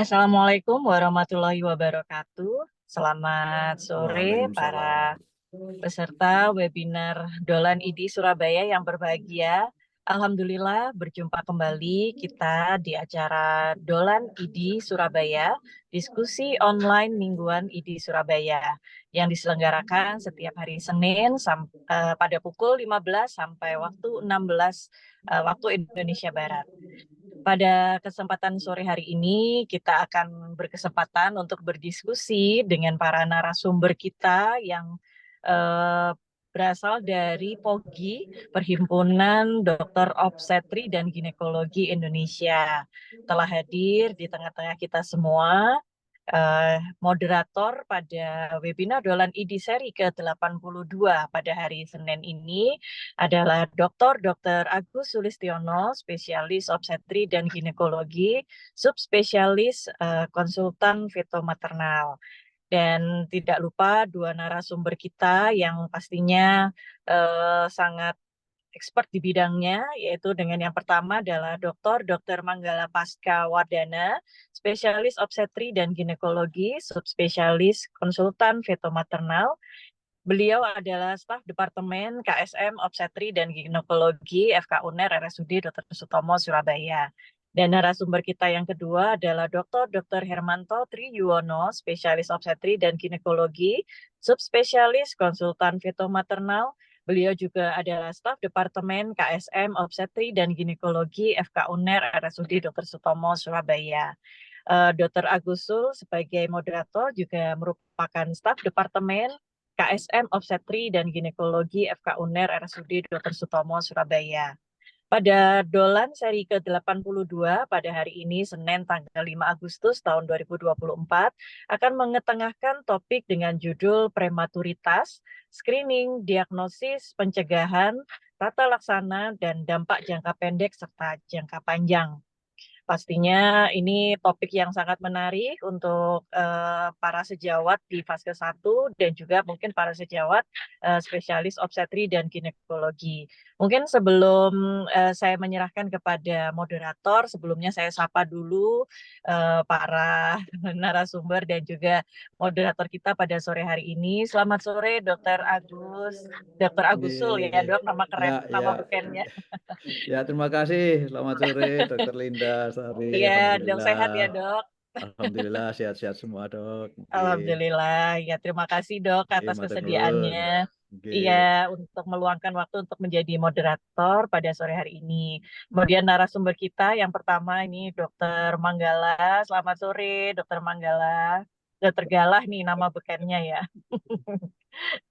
Assalamualaikum warahmatullahi wabarakatuh. Selamat sore para Waalaikumsalam. peserta webinar Dolan ID Surabaya yang berbahagia. Alhamdulillah berjumpa kembali kita di acara Dolan ID Surabaya, diskusi online mingguan ID Surabaya yang diselenggarakan setiap hari Senin pada pukul 15 sampai waktu 16 waktu Indonesia Barat. Pada kesempatan sore hari ini, kita akan berkesempatan untuk berdiskusi dengan para narasumber kita yang eh, berasal dari POGI, Perhimpunan Dokter Obstetri dan Ginekologi Indonesia. Telah hadir di tengah-tengah kita semua moderator pada webinar Dolan ID seri ke-82 pada hari Senin ini adalah Dr. Agus Sulistiono, spesialis obstetri dan ginekologi, subspesialis konsultan fitomaternal. Dan tidak lupa dua narasumber kita yang pastinya sangat expert di bidangnya, yaitu dengan yang pertama adalah Dr. Manggala Pasca Wardana, spesialis obstetri dan ginekologi, subspesialis konsultan fetomaternal. Beliau adalah staf Departemen KSM Obstetri dan Ginekologi FK UNER RSUD Dr. Sutomo Surabaya. Dan narasumber kita yang kedua adalah Dr. Hermanto Triyuwono, spesialis obstetri dan ginekologi, subspesialis konsultan fetomaternal. Beliau juga adalah staf Departemen KSM Obstetri dan Ginekologi FK UNER RSUD Dr. Sutomo Surabaya. Dr. Agusul sebagai moderator juga merupakan staf Departemen KSM Obstetri dan Ginekologi FK UNER RSUD Dr. Sutomo Surabaya. Pada Dolan seri ke-82 pada hari ini Senin tanggal 5 Agustus tahun 2024 akan mengetengahkan topik dengan judul prematuritas, screening, diagnosis, pencegahan, tata laksana, dan dampak jangka pendek serta jangka panjang. Pastinya ini topik yang sangat menarik untuk para sejawat di fase 1 dan juga mungkin para sejawat spesialis obstetri dan ginekologi. Mungkin sebelum saya menyerahkan kepada moderator, sebelumnya saya sapa dulu para narasumber dan juga moderator kita pada sore hari ini. Selamat sore Dr. Agus, Dr. Agusul ya Dok, nama keren, Ya, nama ya, bukannya. ya, terima kasih. Selamat sore, Dokter Linda. Sari, Iya, Dok Alhamdulillah. sehat ya Dok. Alhamdulillah, sehat-sehat semua, Dok. Alhamdulillah, ya terima kasih Dok atas Matur kesediaannya. nuwun. Iya, Nggih. untuk meluangkan waktu untuk menjadi moderator pada sore hari ini. Kemudian narasumber kita yang pertama ini Dokter Manggala. Selamat sore, Dokter Manggala. Dokter Galah nih nama bekennya ya.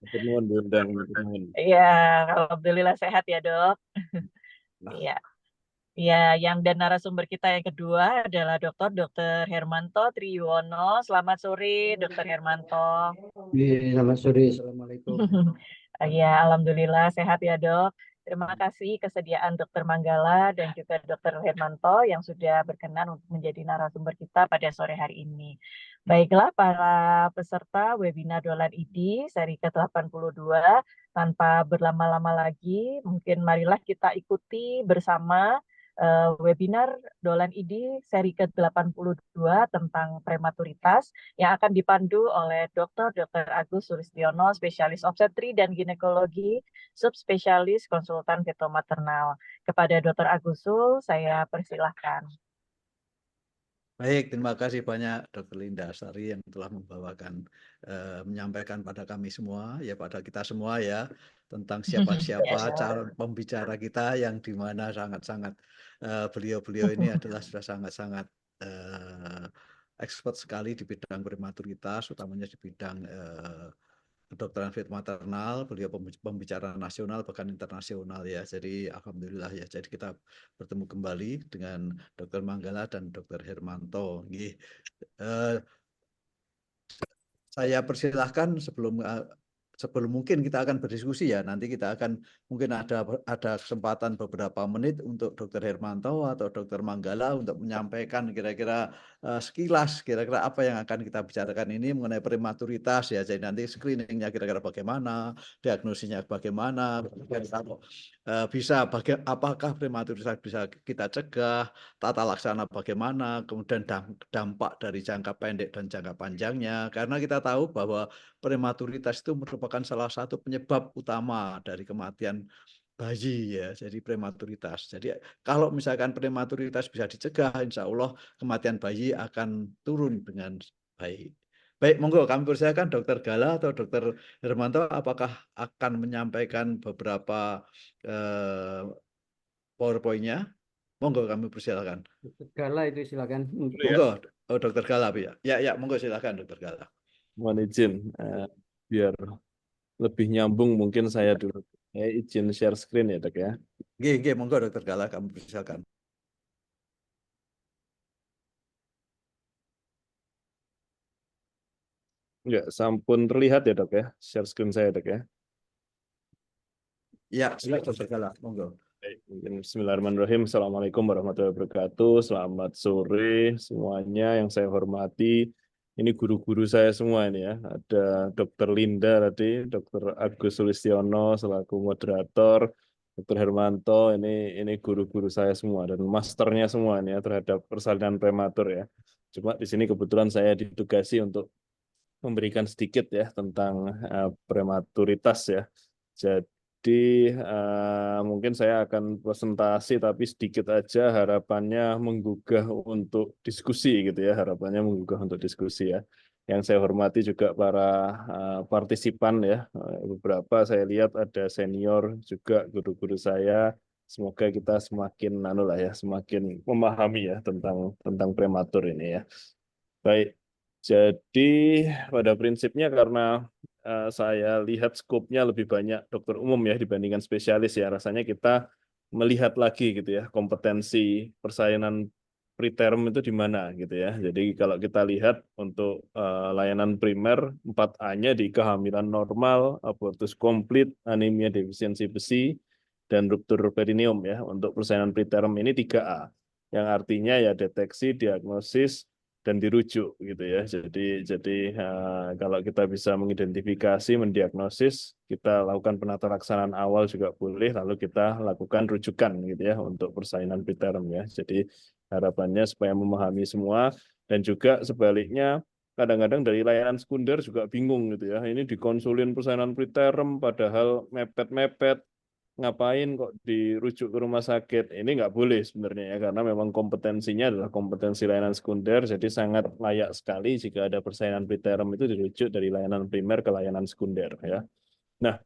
Matur nuwun diundang, matur nuwun. Iya, alhamdulillah sehat ya Dok. Iya. Ya, yang dan narasumber kita yang kedua adalah Dr. Hermanto Triyuwono. Selamat sore, Dr. Hermanto. Selamat sore, Assalamualaikum. Ya, alhamdulillah sehat ya dok. Terima kasih kesediaan Dokter Manggala dan juga Dokter Hermanto yang sudah berkenan untuk menjadi narasumber kita pada sore hari ini. Baiklah para peserta webinar Dolan ID seri ke-82, tanpa berlama-lama lagi, mungkin marilah kita ikuti bersama webinar Dolan ID seri ke-82 tentang prematuritas yang akan dipandu oleh Dr. Agus Sulistiono, spesialis obstetri dan ginekologi, subspesialis konsultan fetomaternal. Kepada Dr. Agusul, saya persilahkan. Baik, terima kasih banyak Dokter Linda Sari yang telah membawakan, menyampaikan pada kami semua, ya pada kita semua ya, tentang siapa-siapa calon pembicara kita yang dimana sangat-sangat beliau-beliau ini adalah sudah sangat-sangat expert sekali di bidang prematuritas, utamanya di bidang kedokteran maternal. Beliau pembicara nasional bahkan internasional ya. Jadi alhamdulillah ya. Jadi kita bertemu kembali dengan Dr. Manggala dan Dr. Hermanto. Saya persilahkan sebelum sebelum mungkin kita akan berdiskusi ya, nanti kita akan mungkin ada kesempatan beberapa menit untuk Dr. Hermanto atau Dr. Manggala untuk menyampaikan kira-kira sekilas kira-kira apa yang akan kita bicarakan ini mengenai prematuritas ya. Jadi nanti screeningnya kira-kira bagaimana, diagnosinya bagaimana, apakah prematuritas bisa kita cegah, tata laksana bagaimana, kemudian dampak dari jangka pendek dan jangka panjangnya. Karena kita tahu bahwa prematuritas itu merupakan salah satu penyebab utama dari kematian bayi ya, jadi prematuritas. Jadi kalau misalkan prematuritas bisa dicegah, insya Allah kematian bayi akan turun dengan baik. Baik, monggo kami persilakan Dr. Gala atau Dr. Hermanto, apakah akan menyampaikan beberapa PowerPoint-nya? Monggo kami persilakan. Segala itu silakan. Monggo, Dr. Gala, ya. Ya, monggo silakan Dr. Gala. Mohon izin, biar lebih nyambung mungkin saya dulu. Saya izin share screen ya, Dok ya. Nggih, monggo Dr. Gala, kami persilakan. Enggak, sampun terlihat ya, Dok ya. Share screen saya, Dok ya. Ya, silakan Dr. Gala, monggo. Bismillahirrahmanirrahim. Assalamualaikum warahmatullahi wabarakatuh. Selamat sore semuanya yang saya hormati. Ini guru-guru saya semua ini ya. Ada Dr. Linda tadi, Dr. Agus Sulistiono selaku moderator, Dr. Hermanto, ini guru-guru saya semua dan masternya semua ini ya terhadap persalinan prematur ya. Cuma di sini kebetulan saya ditugasi untuk memberikan sedikit ya tentang prematuritas ya. Jadi mungkin saya akan presentasi tapi sedikit aja, harapannya menggugah untuk diskusi gitu ya, harapannya menggugah untuk diskusi ya. Yang saya hormati juga para partisipan ya, beberapa saya lihat ada senior juga guru-guru saya. Semoga kita semakin semakin memahami ya tentang prematur ini ya. Baik. Jadi pada prinsipnya karena saya lihat skopnya lebih banyak dokter umum ya dibandingkan spesialis ya, rasanya kita melihat lagi gitu ya kompetensi persalinan preterm itu di mana gitu ya. Jadi kalau kita lihat untuk layanan primer 4A-nya di kehamilan normal, abortus komplit, anemia defisiensi besi, dan ruptur perineum ya. Untuk persalinan preterm ini 3A, yang artinya ya deteksi, diagnosis, dan dirujuk gitu ya. Jadi kalau kita bisa mengidentifikasi, mendiagnosis, kita lakukan penata laksanaan awal juga boleh, lalu kita lakukan rujukan gitu ya untuk persalinan preterm ya. Jadi harapannya supaya memahami semua, dan juga sebaliknya kadang-kadang dari layanan sekunder juga bingung gitu ya. Ini dikonsulin persalinan preterm padahal mepet-mepet, ngapain kok dirujuk ke rumah sakit. Ini nggak boleh sebenarnya ya, karena memang kompetensinya adalah kompetensi layanan sekunder, jadi sangat layak sekali jika ada persalinan preterm itu dirujuk dari layanan primer ke layanan sekunder ya. Nah,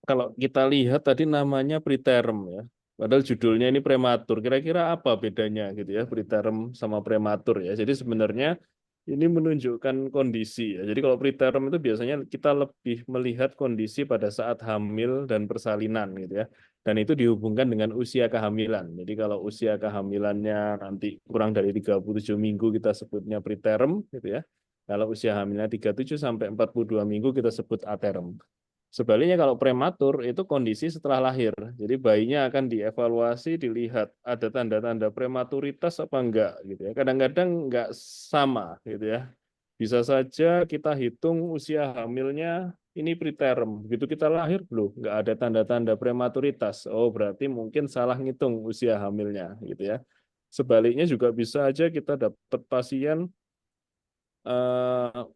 kalau kita lihat tadi namanya preterm ya, padahal judulnya ini prematur. Kira-kira apa bedanya gitu ya preterm sama prematur ya. Jadi sebenarnya ini menunjukkan kondisi ya. Jadi kalau preterm itu biasanya kita lebih melihat kondisi pada saat hamil dan persalinan gitu ya. Dan itu dihubungkan dengan usia kehamilan. Jadi kalau usia kehamilannya nanti kurang dari 37 minggu kita sebutnya preterm gitu ya. Kalau usia hamilnya 37 sampai 42 minggu kita sebut aterm. Sebaliknya kalau prematur itu kondisi setelah lahir. Jadi bayinya akan dievaluasi, dilihat ada tanda-tanda prematuritas apa enggak gitu ya. Kadang-kadang enggak sama gitu ya. Bisa saja kita hitung usia hamilnya ini preterm. Begitu kita lahir belum enggak ada tanda-tanda prematuritas. Oh, berarti mungkin salah ngitung usia hamilnya gitu ya. Sebaliknya juga bisa aja kita dapat pasien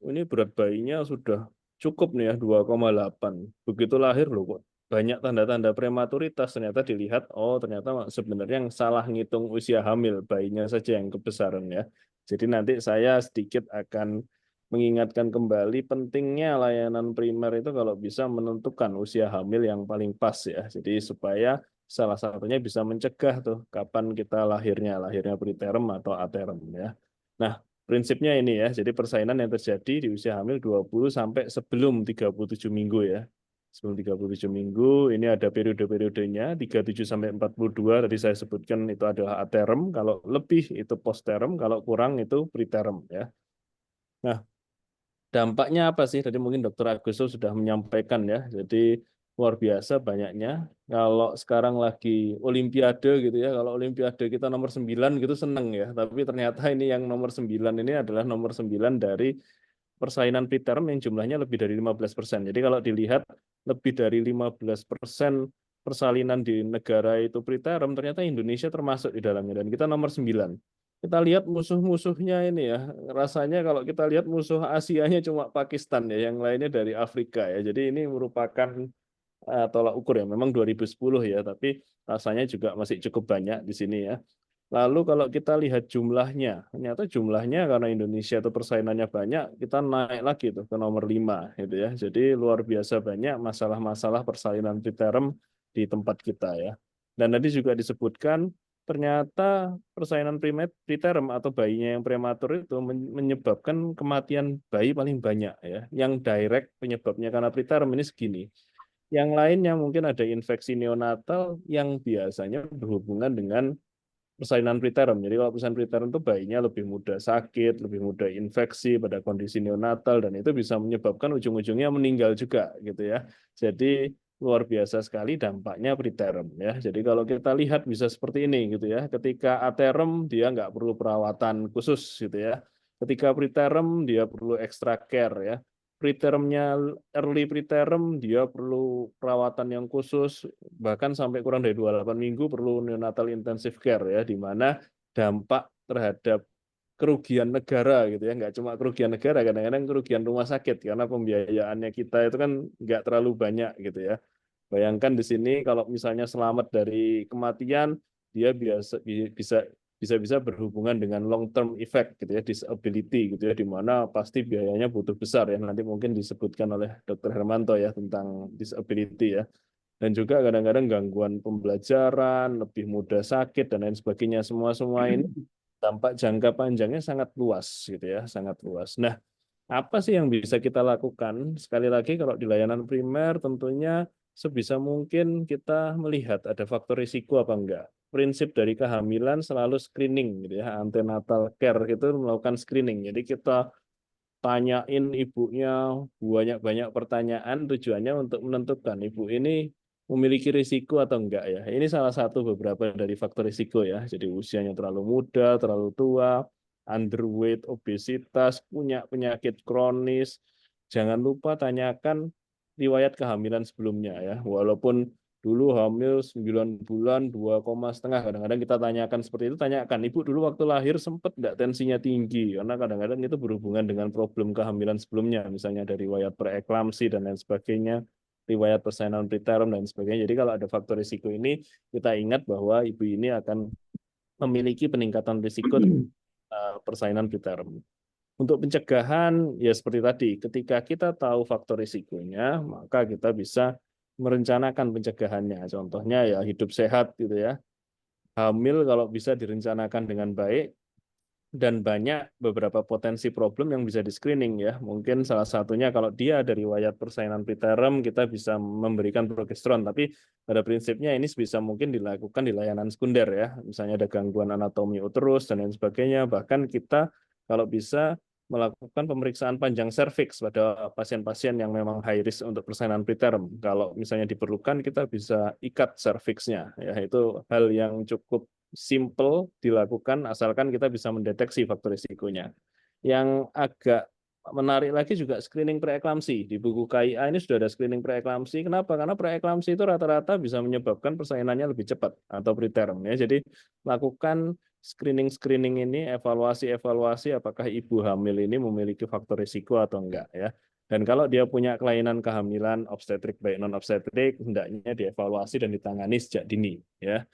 ini berat bayinya sudah cukup nih ya 2,8. Begitu lahir loh kok banyak tanda-tanda prematuritas, ternyata dilihat oh ternyata sebenarnya yang salah ngitung usia hamil, bayinya saja yang kebesaran ya. Jadi nanti saya sedikit akan mengingatkan kembali pentingnya layanan primer itu kalau bisa menentukan usia hamil yang paling pas ya. Jadi supaya salah satunya bisa mencegah tuh kapan kita lahirnya preterm atau aterm ya. Nah, prinsipnya ini ya, jadi persalinan yang terjadi di usia hamil 20 sampai sebelum 37 minggu ya. Sebelum 37 minggu, ini ada periode-periodenya, 37 sampai 42, tadi saya sebutkan itu adalah aterm, kalau lebih itu posterm, kalau kurang itu preterm ya. Nah, Dampaknya apa sih? Tadi mungkin Dr. Agustus sudah menyampaikan ya. Jadi luar biasa banyaknya. Kalau sekarang lagi Olimpiade gitu ya, kalau Olimpiade kita nomor 9 gitu seneng ya. Tapi ternyata ini yang nomor 9 ini adalah nomor 9 dari persalinan preterm yang jumlahnya lebih dari 15%. Jadi kalau dilihat lebih dari 15% persalinan di negara itu preterm, ternyata Indonesia termasuk di dalamnya. Dan kita nomor 9. Kita lihat musuh-musuhnya ini ya, rasanya kalau kita lihat musuh Asianya cuma Pakistan ya, yang lainnya dari Afrika ya. Jadi ini merupakan tolak ukur ya, memang 2010 ya, tapi rasanya juga masih cukup banyak di sini ya. Lalu kalau kita lihat jumlahnya, ternyata jumlahnya karena Indonesia itu persaingannya banyak, kita naik lagi tuh ke nomor 5 gitu ya. Jadi luar biasa banyak masalah-masalah persalinan preterm di tempat kita ya. Dan tadi juga disebutkan ternyata persalinan preterm atau bayinya yang prematur itu menyebabkan kematian bayi paling banyak ya. Yang direct penyebabnya karena preterm ini segini. Yang lainnya mungkin ada infeksi neonatal yang biasanya berhubungan dengan persalinan preterm. Jadi kalau persalinan preterm itu bayinya lebih mudah sakit, lebih mudah infeksi pada kondisi neonatal, dan itu bisa menyebabkan ujung-ujungnya meninggal juga gitu ya. Jadi luar biasa sekali dampaknya preterm ya. Jadi kalau kita lihat bisa seperti ini gitu ya. Ketika aterm dia nggak perlu perawatan khusus gitu ya. Ketika preterm dia perlu extra care ya. Pretermnya early preterm dia perlu perawatan yang khusus, bahkan sampai kurang dari 28 minggu perlu neonatal intensive care ya, di mana dampak terhadap kerugian negara gitu ya, nggak cuma kerugian negara, kadang-kadang kerugian rumah sakit karena pembiayaannya kita itu kan nggak terlalu banyak gitu ya. Bayangkan di sini kalau misalnya selamat dari kematian, dia bisa berhubungan dengan long term effect gitu ya, disability gitu ya, di mana pasti biayanya butuh besar ya. Nanti mungkin disebutkan oleh Dr. Hermanto ya tentang disability ya. Dan juga kadang-kadang gangguan pembelajaran, lebih mudah sakit dan lain sebagainya. Semua ini dampak jangka panjangnya sangat luas gitu ya, sangat luas. Nah, apa sih yang bisa kita lakukan? Sekali lagi kalau di layanan primer tentunya sebisa mungkin kita melihat ada faktor risiko apa enggak. Prinsip dari kehamilan selalu screening gitu ya, antenatal care itu melakukan screening. Jadi kita tanyain ibunya banyak-banyak pertanyaan tujuannya untuk menentukan ibu ini memiliki risiko atau enggak ya. Ini salah satu beberapa dari faktor risiko ya. Jadi usianya terlalu muda, terlalu tua, underweight, obesitas, punya penyakit kronis. Jangan lupa tanyakan riwayat kehamilan sebelumnya ya. Walaupun dulu hamil 9 bulan, 2,5, kadang-kadang kita tanyakan seperti itu, tanyakan, ibu dulu waktu lahir sempat enggak tensinya tinggi? Karena kadang-kadang itu berhubungan dengan problem kehamilan sebelumnya, misalnya dari riwayat preeklamsi dan lain sebagainya, riwayat persalinan preterm dan sebagainya. Jadi kalau ada faktor risiko ini, kita ingat bahwa ibu ini akan memiliki peningkatan risiko persalinan preterm. Untuk pencegahan, ya seperti tadi, ketika kita tahu faktor risikonya, maka kita bisa merencanakan pencegahannya. Contohnya ya hidup sehat gitu ya. Hamil kalau bisa direncanakan dengan baik, dan banyak beberapa potensi problem yang bisa di-screening ya. Mungkin salah satunya kalau dia ada riwayat persalinan preterm, kita bisa memberikan progesteron. Tapi pada prinsipnya ini bisa mungkin dilakukan di layanan sekunder ya. Misalnya ada gangguan anatomi uterus dan lain sebagainya. Bahkan kita kalau bisa melakukan pemeriksaan panjang serviks pada pasien-pasien yang memang high risk untuk persalinan preterm. Kalau misalnya diperlukan, kita bisa ikat serviksnya. Ya, itu hal yang cukup simple dilakukan asalkan kita bisa mendeteksi faktor risikonya. Yang agak menarik lagi juga screening preeklamsi. Di buku KIA ini sudah ada screening preeklamsi. Kenapa? Karena preeklamsi itu rata-rata bisa menyebabkan persalinannya lebih cepat atau preterm ya. Jadi lakukan screening ini, evaluasi apakah ibu hamil ini memiliki faktor risiko atau enggak ya. Dan kalau dia punya kelainan kehamilan obstetrik baik non obstetrik, hendaknya dievaluasi dan ditangani sejak dini ya.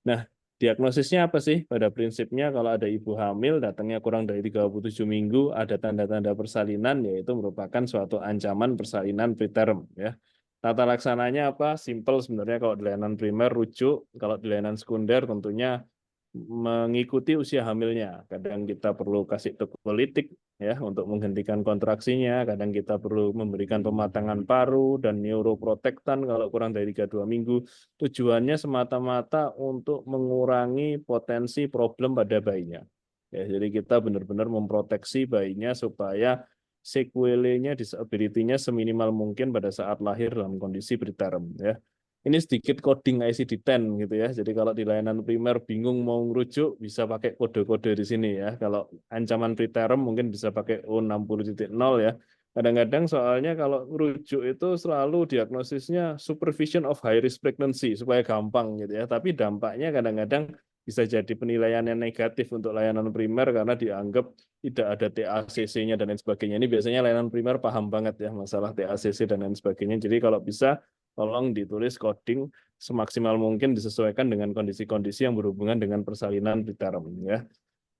Nah, diagnosisnya apa sih? Pada prinsipnya kalau ada ibu hamil datangnya kurang dari 37 minggu, ada tanda-tanda persalinan, yaitu merupakan suatu ancaman persalinan preterm ya. Tata laksananya apa? Simple sebenarnya kalau di layanan primer rujuk, kalau di layanan sekunder tentunya mengikuti usia hamilnya. Kadang kita perlu kasih tokolytik ya untuk menghentikan kontraksinya, kadang kita perlu memberikan pematangan paru dan neuroprotektan kalau kurang dari 32 minggu. Tujuannya semata-mata untuk mengurangi potensi problem pada bayinya. Ya, jadi kita benar-benar memproteksi bayinya supaya sequelae-nya, disability-nya seminimal mungkin pada saat lahir dalam kondisi preterm ya. Ini sedikit coding ICD-10 gitu ya. Jadi kalau di layanan primer bingung mau ngerujuk bisa pakai kode-kode di sini ya. Kalau ancaman preterm mungkin bisa pakai O60.0 ya. Kadang-kadang soalnya kalau ngerujuk itu selalu diagnosisnya supervision of high risk pregnancy supaya gampang gitu ya. Tapi dampaknya kadang-kadang bisa jadi penilaian yang negatif untuk layanan primer karena dianggap tidak ada TACC-nya dan lain sebagainya. Ini biasanya layanan primer paham banget ya masalah TACC dan lain sebagainya. Jadi kalau bisa tolong ditulis coding semaksimal mungkin disesuaikan dengan kondisi-kondisi yang berhubungan dengan persalinan preterm ya.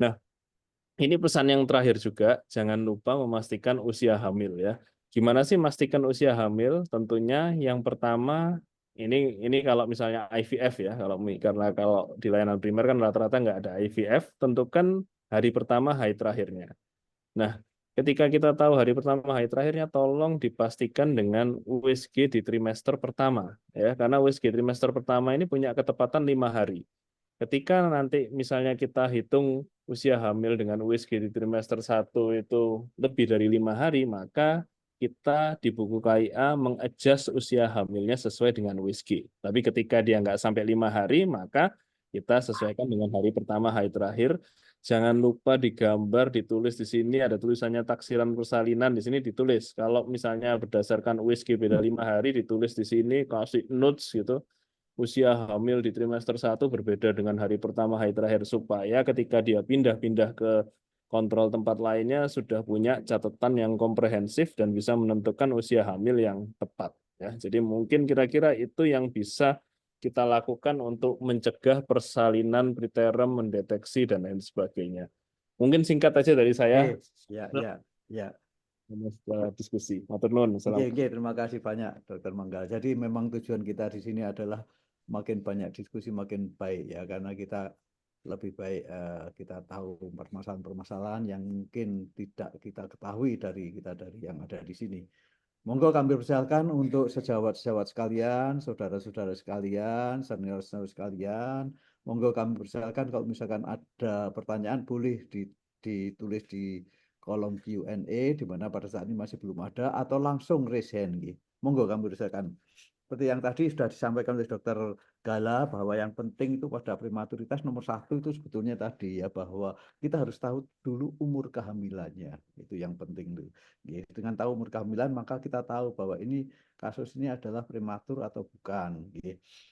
Nah, ini pesan yang terakhir juga, jangan lupa memastikan usia hamil ya. Gimana sih memastikan usia hamil? Tentunya yang pertama ini kalau misalnya IVF ya, karena kalau di layanan primer kan rata-rata nggak ada IVF, tentukan hari pertama haid terakhirnya. Nah, ketika kita tahu hari pertama haid terakhirnya, tolong dipastikan dengan USG di trimester pertama ya, karena USG trimester pertama ini punya ketepatan 5 hari. Ketika nanti misalnya kita hitung usia hamil dengan USG di trimester 1 itu lebih dari 5 hari, maka kita di buku KIA mengadjust usia hamilnya sesuai dengan USG. Tapi ketika dia nggak sampai 5 hari, maka kita sesuaikan dengan hari pertama haid terakhir. Jangan lupa digambar, ditulis di sini ada tulisannya taksiran persalinan, di sini ditulis. Kalau misalnya berdasarkan USG beda 5 hari, ditulis di sini, kasih notes gitu. Usia hamil di trimester 1 berbeda dengan hari pertama haid terakhir supaya ketika dia pindah-pindah ke kontrol tempat lainnya sudah punya catatan yang komprehensif dan bisa menentukan usia hamil yang tepat ya. Jadi mungkin kira-kira itu yang bisa kita lakukan untuk mencegah persalinan preterm, mendeteksi dan lain sebagainya. Mungkin singkat aja dari saya. Ya. Setelah diskusi. Matur nuwun. Terima kasih banyak Dr. Manggal. Jadi memang tujuan kita di sini adalah makin banyak diskusi makin baik ya, karena kita lebih baik kita tahu permasalahan-permasalahan yang mungkin tidak kita ketahui dari yang ada di sini. Monggo kami persilakan untuk sejawat-sejawat sekalian, saudara-saudara sekalian, senior-senior sekalian. Monggo kami persilakan kalau misalkan ada pertanyaan boleh ditulis di kolom Q&A di mana pada saat ini masih belum ada, atau langsung raise hand. Monggo kami persilakan. Seperti yang tadi sudah disampaikan oleh Dr. Gala bahwa yang penting itu pada prematuritas nomor 1 itu sebetulnya tadi ya, bahwa kita harus tahu dulu umur kehamilannya, itu yang penting tuh. Dengan tahu umur kehamilan maka kita tahu bahwa ini kasus ini adalah prematur atau bukan.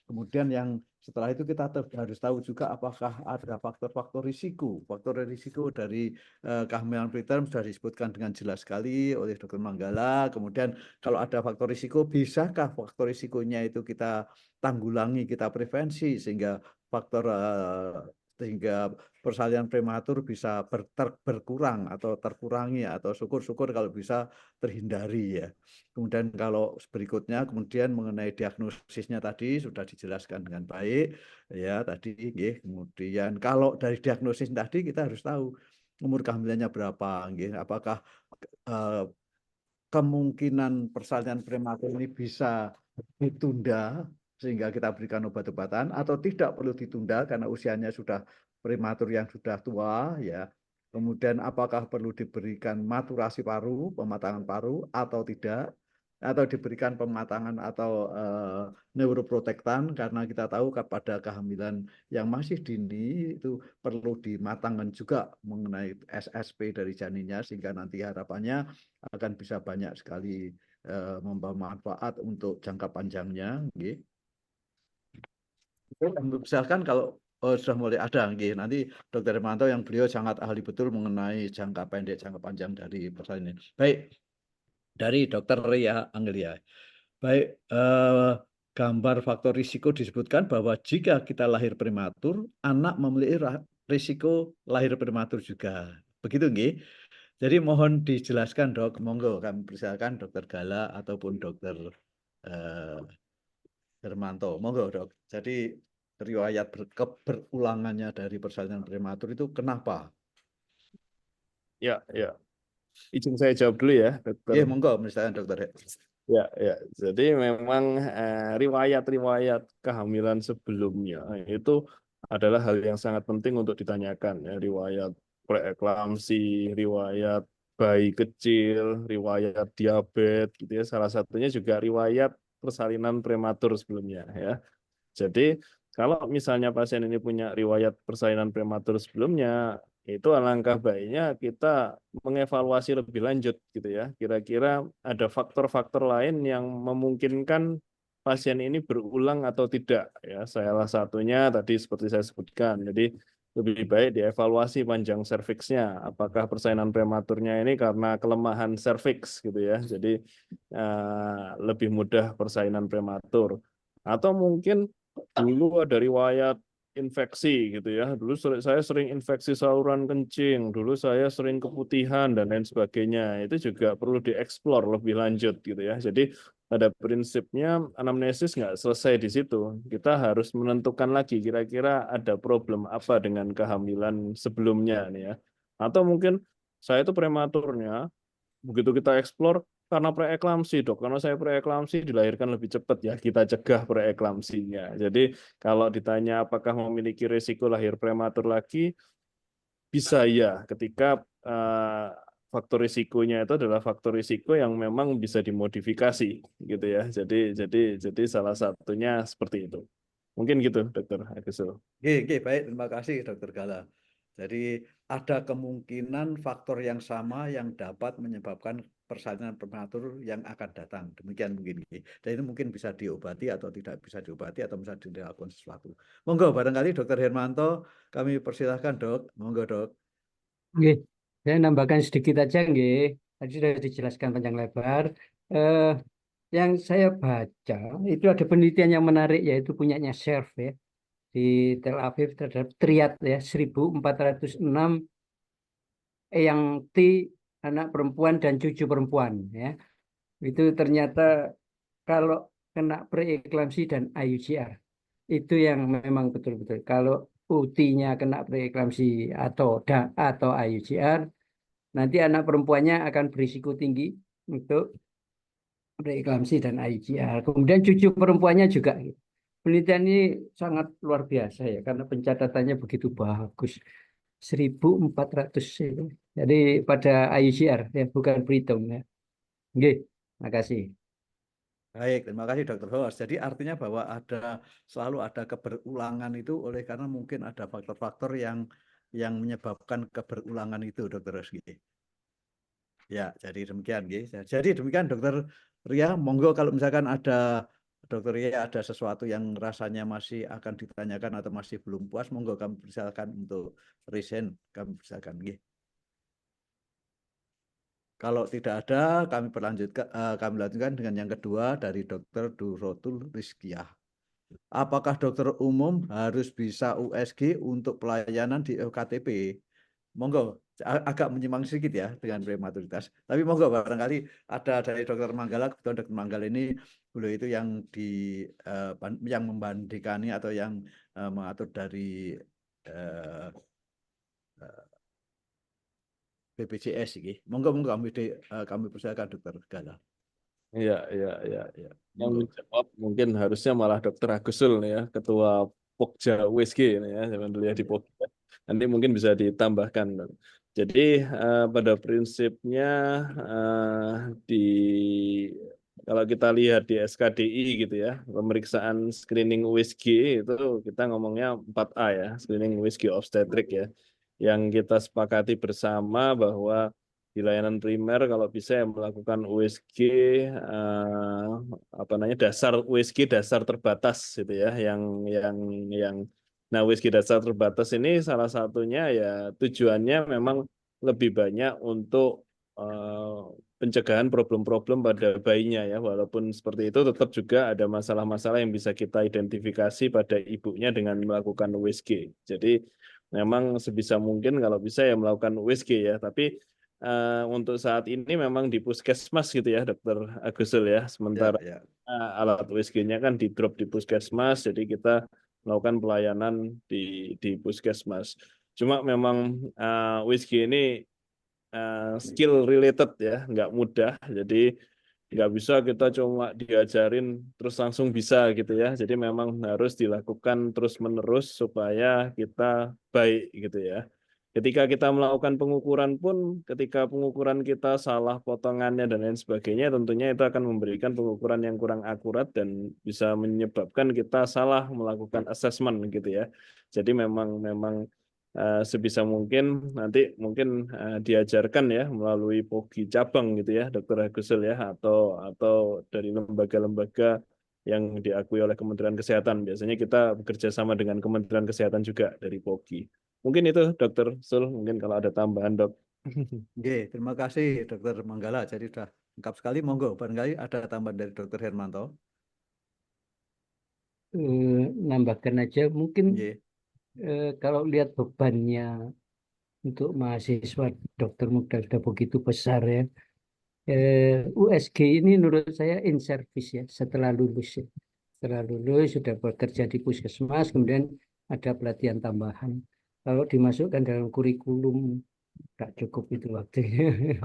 Kemudian yang setelah itu kita harus tahu juga apakah ada faktor-faktor risiko. Faktor risiko dari kehamilan preterm sudah disebutkan dengan jelas sekali oleh Dr. Manggala. Kemudian kalau ada faktor risiko, bisakah faktor risikonya itu kita tanggulangi, kita prevensi sehingga sehingga persalinan prematur bisa berkurang atau terkurangi, atau syukur-syukur kalau bisa terhindari ya. Kemudian kalau berikutnya kemudian mengenai diagnosisnya tadi sudah dijelaskan dengan baik ya tadi. Kemudian kalau dari diagnosis tadi kita harus tahu umur kehamilannya berapa, apakah kemungkinan persalinan prematur ini bisa ditunda sehingga kita berikan obat-obatan, atau tidak perlu ditunda karena usianya sudah prematur yang sudah tua ya. Kemudian apakah perlu diberikan maturasi paru, pematangan paru atau tidak, atau diberikan pematangan atau neuroprotektan, karena kita tahu pada kehamilan yang masih dini itu perlu dimatangkan juga mengenai SSP dari janinnya sehingga nanti harapannya akan bisa banyak sekali membawa manfaat untuk jangka panjangnya. Misalkan kalau sudah mulai ada, nanti Dr. Hermanto yang beliau sangat ahli betul mengenai jangka pendek, jangka panjang dari persalinan. Baik, dari Dr. Ria Anggelia. Baik, gambar faktor risiko disebutkan bahwa jika kita lahir prematur, anak memiliki risiko lahir prematur juga. Begitu, nggih? Jadi mohon dijelaskan, Dok. Monggo kami persilakan Dr. Gala ataupun Dr. Hermanto. Monggo, Dok. Jadi riwayat berulangannya dari persalinan prematur itu kenapa? Ya. Izin saya jawab dulu ya, Dokter. Monggo, misalnya Dokter. Ya. Jadi memang riwayat-riwayat kehamilan sebelumnya itu adalah hal yang sangat penting untuk ditanyakan. Ya. Riwayat preeklamsi, riwayat bayi kecil, riwayat diabetes gitu ya. Salah satunya juga riwayat persalinan prematur sebelumnya ya. Jadi kalau misalnya pasien ini punya riwayat persalinan prematur sebelumnya, itu alangkah baiknya kita mengevaluasi lebih lanjut gitu ya. Kira-kira ada faktor-faktor lain yang memungkinkan pasien ini berulang atau tidak ya. Salah satunya tadi seperti saya sebutkan. Jadi lebih baik dievaluasi panjang serviksnya. Apakah persalinan prematurnya ini karena kelemahan serviks gitu ya. Jadi lebih mudah persalinan prematur. Atau mungkin dulu ada riwayat infeksi gitu ya. Dulu saya sering infeksi saluran kencing, dulu saya sering keputihan dan lain sebagainya. Itu juga perlu dieksplor lebih lanjut gitu ya. Jadi pada prinsipnya anamnesis nggak selesai di situ. Kita harus menentukan lagi kira-kira ada problem apa dengan kehamilan sebelumnya nih ya. Atau mungkin saya itu prematurnya, begitu kita eksplor karena preeklamsi dok, karena saya preeklamsi dilahirkan lebih cepat ya, kita cegah preeklamsinya. Jadi kalau ditanya apakah memiliki risiko lahir prematur lagi, bisa ya ketika faktor risikonya itu adalah faktor risiko yang memang bisa dimodifikasi gitu ya. Jadi salah satunya seperti itu. Mungkin gitu, Dokter Agus. Oke, baik, terima kasih Dokter Gala. Jadi ada kemungkinan faktor yang sama yang dapat menyebabkan persalinan prematur yang akan datang. Demikian mungkin. Dan itu mungkin bisa diobati atau tidak bisa diobati atau bisa dilakukan sesuatu. Monggo, barangkali Dokter Hermanto, kami persilahkan dok. Monggo dok. Nggih, saya nambahkan sedikit aja nggih. Tadi sudah dijelaskan panjang lebar. Eh, yang saya baca itu ada penelitian yang menarik yaitu punyanya Sherf ya di Tel Aviv terhadap triad ya 1406 yang T anak perempuan dan cucu perempuan ya. Itu ternyata kalau kena preeklamsi dan IUCR itu yang memang betul-betul. Kalau UT-nya kena preeklamsi atau IUCR, nanti anak perempuannya akan berisiko tinggi untuk preeklamsi dan IUCR. Kemudian cucu perempuannya juga. Penelitian ini sangat luar biasa ya, karena pencatatannya begitu bagus. 1400 itu. Jadi pada IUCR ya, bukan berhitung ya. Oke, makasih. Baik, terima kasih Dokter Hos. Jadi artinya bahwa selalu ada keberulangan itu oleh karena mungkin ada faktor-faktor yang menyebabkan keberulangan itu Dokter Hos. Ya, jadi demikian. Jadi demikian Dokter Ria, monggo kalau misalkan Dokter Ria ada sesuatu yang rasanya masih akan ditanyakan atau masih belum puas, monggo kami persilakan untuk resign, kami persilakan. Kalau tidak ada, kami lanjutkan dengan yang kedua dari Dokter Durotul Rizkiah. Apakah dokter umum harus bisa USG untuk pelayanan di FKTP? Monggo, agak menyimpang sedikit ya dengan prematuritas. Tapi monggo barangkali ada dari Dokter Manggala, kebetulan Dokter Manggala ini beliau itu yang membandingkan atau yang mengatur dari BPJS ini. Monggo kami persilakan Dokter Gala. Iya. Yang menjawab mungkin harusnya malah Dokter Agusul nih ya, Ketua Pokja USG ini ya, zaman dulu ya di Pokja. Nanti mungkin bisa ditambahkan. Jadi pada prinsipnya kalau kita lihat di SKDI gitu ya, pemeriksaan screening USG itu kita ngomongnya 4A ya, screening USG obstetrik ya, yang kita sepakati bersama bahwa di layanan primer kalau bisa melakukan USG dasar USG dasar terbatas gitu ya, yang nah USG dasar terbatas ini salah satunya ya tujuannya memang lebih banyak untuk pencegahan problem-problem pada bayinya ya, walaupun seperti itu tetap juga ada masalah-masalah yang bisa kita identifikasi pada ibunya dengan melakukan USG. Jadi memang sebisa mungkin kalau bisa ya melakukan USG ya, tapi untuk saat ini memang di puskesmas gitu ya Dokter Agustul ya, sementara alat USG-nya kan di drop di puskesmas, jadi kita melakukan pelayanan di puskesmas. Cuma memang USG ini skill related ya, nggak mudah, jadi nggak bisa kita cuma diajarin terus langsung bisa gitu ya, jadi memang harus dilakukan terus-menerus supaya kita baik gitu ya. ketika kita melakukan pengukuran pun, ketika pengukuran kita salah potongannya dan lain sebagainya, tentunya itu akan memberikan pengukuran yang kurang akurat dan bisa menyebabkan kita salah melakukan assessment gitu ya. Jadi memang sebisa mungkin nanti mungkin diajarkan ya melalui POGI cabang gitu ya, Dr. Agusel ya, atau dari lembaga-lembaga yang diakui oleh Kementerian Kesehatan. Biasanya kita bekerja sama dengan Kementerian Kesehatan juga dari POGI. Mungkin itu Dr. Sul, mungkin kalau ada tambahan Dok. Oke, terima kasih Dokter Manggala. Jadi sudah lengkap sekali. Monggo, barangkali ada tambahan dari Dokter Hermanto. Nambahkan aja mungkin Oke. kalau lihat bebannya untuk mahasiswa dokter muda sudah begitu besar ya. USG ini menurut saya in service ya setelah lulus ya. Setelah lulus sudah bekerja di puskesmas, kemudian ada pelatihan tambahan. Kalau dimasukkan dalam kurikulum nggak cukup itu waktunya.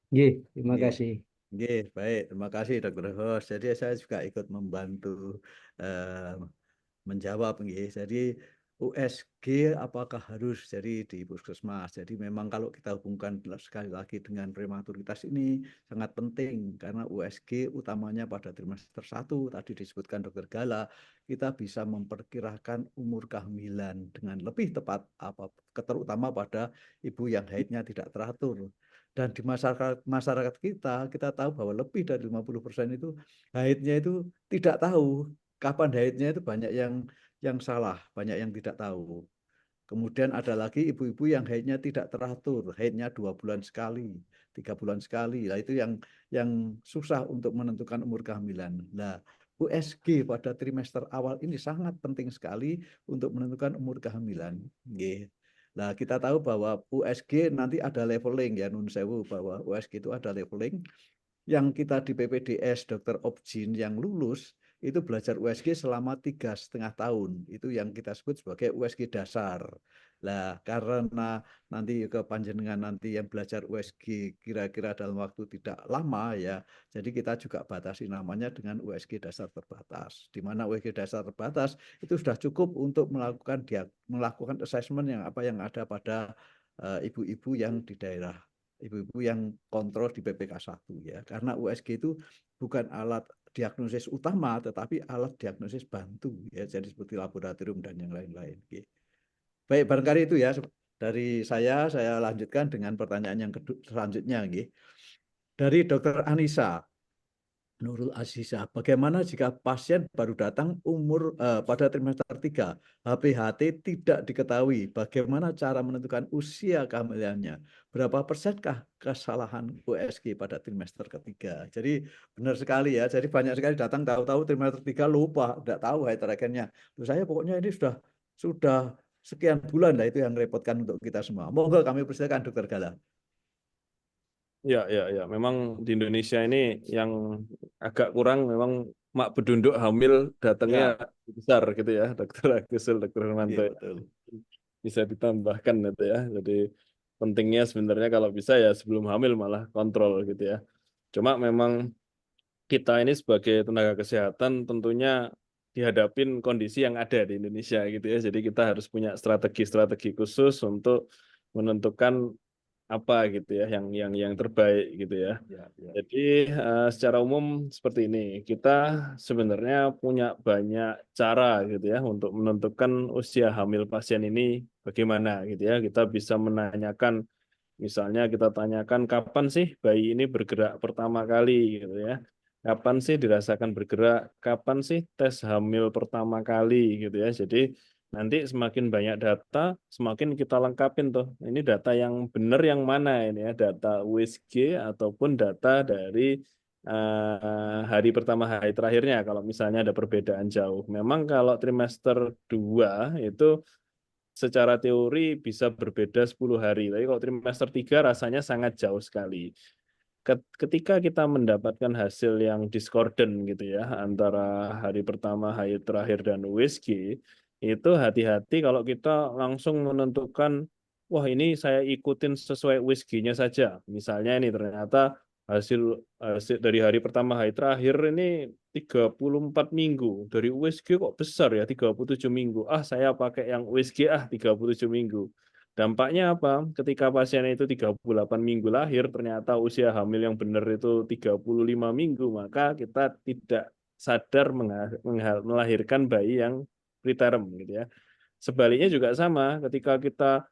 Terima Oke. kasih. Oke, baik. Terima kasih Dokter Host. Jadi saya juga ikut membantu eh, menjawab. Jadi USG apakah harus jadi di puskesmas? Jadi memang kalau kita hubungkan sekali lagi dengan prematuritas ini sangat penting karena USG utamanya pada trimester 1 tadi disebutkan Dokter Gala, kita bisa memperkirakan umur kehamilan dengan lebih tepat terutama pada ibu yang haidnya tidak teratur. Dan di masyarakat kita tahu bahwa lebih dari 50% itu haidnya itu tidak tahu kapan haidnya, itu banyak yang salah, banyak yang tidak tahu. Kemudian ada lagi ibu-ibu yang haidnya tidak teratur, haidnya 2 bulan sekali, 3 bulan sekali. Nah, itu yang susah untuk menentukan umur kehamilan. Nah, USG pada trimester awal ini sangat penting sekali untuk menentukan umur kehamilan. Nah, kita tahu bahwa USG nanti ada leveling ya, nun sewu, bahwa USG itu ada leveling. Yang kita di PPDS Dr. Opjin yang lulus itu belajar USG selama 3,5 tahun. Itu yang kita sebut sebagai USG dasar. Nah, karena nanti ke panjenengan nanti yang belajar USG kira-kira dalam waktu tidak lama ya, jadi kita juga batasi namanya dengan USG dasar terbatas. Di mana USG dasar terbatas itu sudah cukup untuk melakukan assessment yang ada pada ibu-ibu yang di daerah, ibu-ibu yang kontrol di PPK 1 ya. Karena USG itu bukan alat diagnosis utama tetapi alat diagnosis bantu ya, jadi seperti laboratorium dan yang lain-lain. Baik, barangkali itu ya dari saya lanjutkan dengan pertanyaan yang selanjutnya. Dari Dr. Anissa Nurul Aziza, bagaimana jika pasien baru datang pada trimester 3, HPHT tidak diketahui, bagaimana cara menentukan usia kehamilannya? Berapa persenkah kesalahan USG pada trimester ketiga? Jadi benar sekali ya, jadi banyak sekali datang tahu-tahu trimester 3 lupa, tidak tahu heterogennya. Saya pokoknya ini sudah sekian bulan, lah itu yang repotkan untuk kita semua. Monggo kami persilakan Dokter Gala. Ya. Memang di Indonesia ini yang agak kurang memang mak bedunduk hamil datangnya besar gitu ya, Dr. Agusel, Dr. Hermanto. Iya, betul. Bisa ditambahkan gitu ya. Jadi pentingnya sebenarnya kalau bisa ya sebelum hamil malah kontrol gitu ya. Cuma memang kita ini sebagai tenaga kesehatan tentunya dihadapin kondisi yang ada di Indonesia gitu ya. Jadi kita harus punya strategi-strategi khusus untuk menentukan apa gitu ya yang terbaik gitu ya. Jadi secara umum seperti ini, kita sebenarnya punya banyak cara gitu ya untuk menentukan usia hamil pasien ini bagaimana gitu ya. Kita bisa menanyakan, misalnya kita tanyakan kapan sih bayi ini bergerak pertama kali gitu ya. Kapan sih dirasakan bergerak, kapan sih tes hamil pertama kali gitu ya. Jadi nanti semakin banyak data, semakin kita lengkapin tuh. Ini data yang benar yang mana ini ya, data USG ataupun data dari hari pertama hari terakhirnya kalau misalnya ada perbedaan jauh. Memang kalau trimester 2 itu secara teori bisa berbeda 10 hari, tapi kalau trimester 3 rasanya sangat jauh sekali. Ketika kita mendapatkan hasil yang discordant gitu ya antara hari pertama, hari terakhir dan USG, itu hati-hati kalau kita langsung menentukan, wah ini saya ikutin sesuai USG-nya saja. Misalnya ini ternyata hasil dari hari pertama hari terakhir ini 34 minggu. Dari USG kok besar ya 37 minggu. Saya pakai yang USG 37 minggu. Dampaknya apa? Ketika pasien itu 38 minggu lahir, ternyata usia hamil yang benar itu 35 minggu, maka kita tidak sadar melahirkan bayi yang preterm gitu ya. Sebaliknya juga sama, ketika kita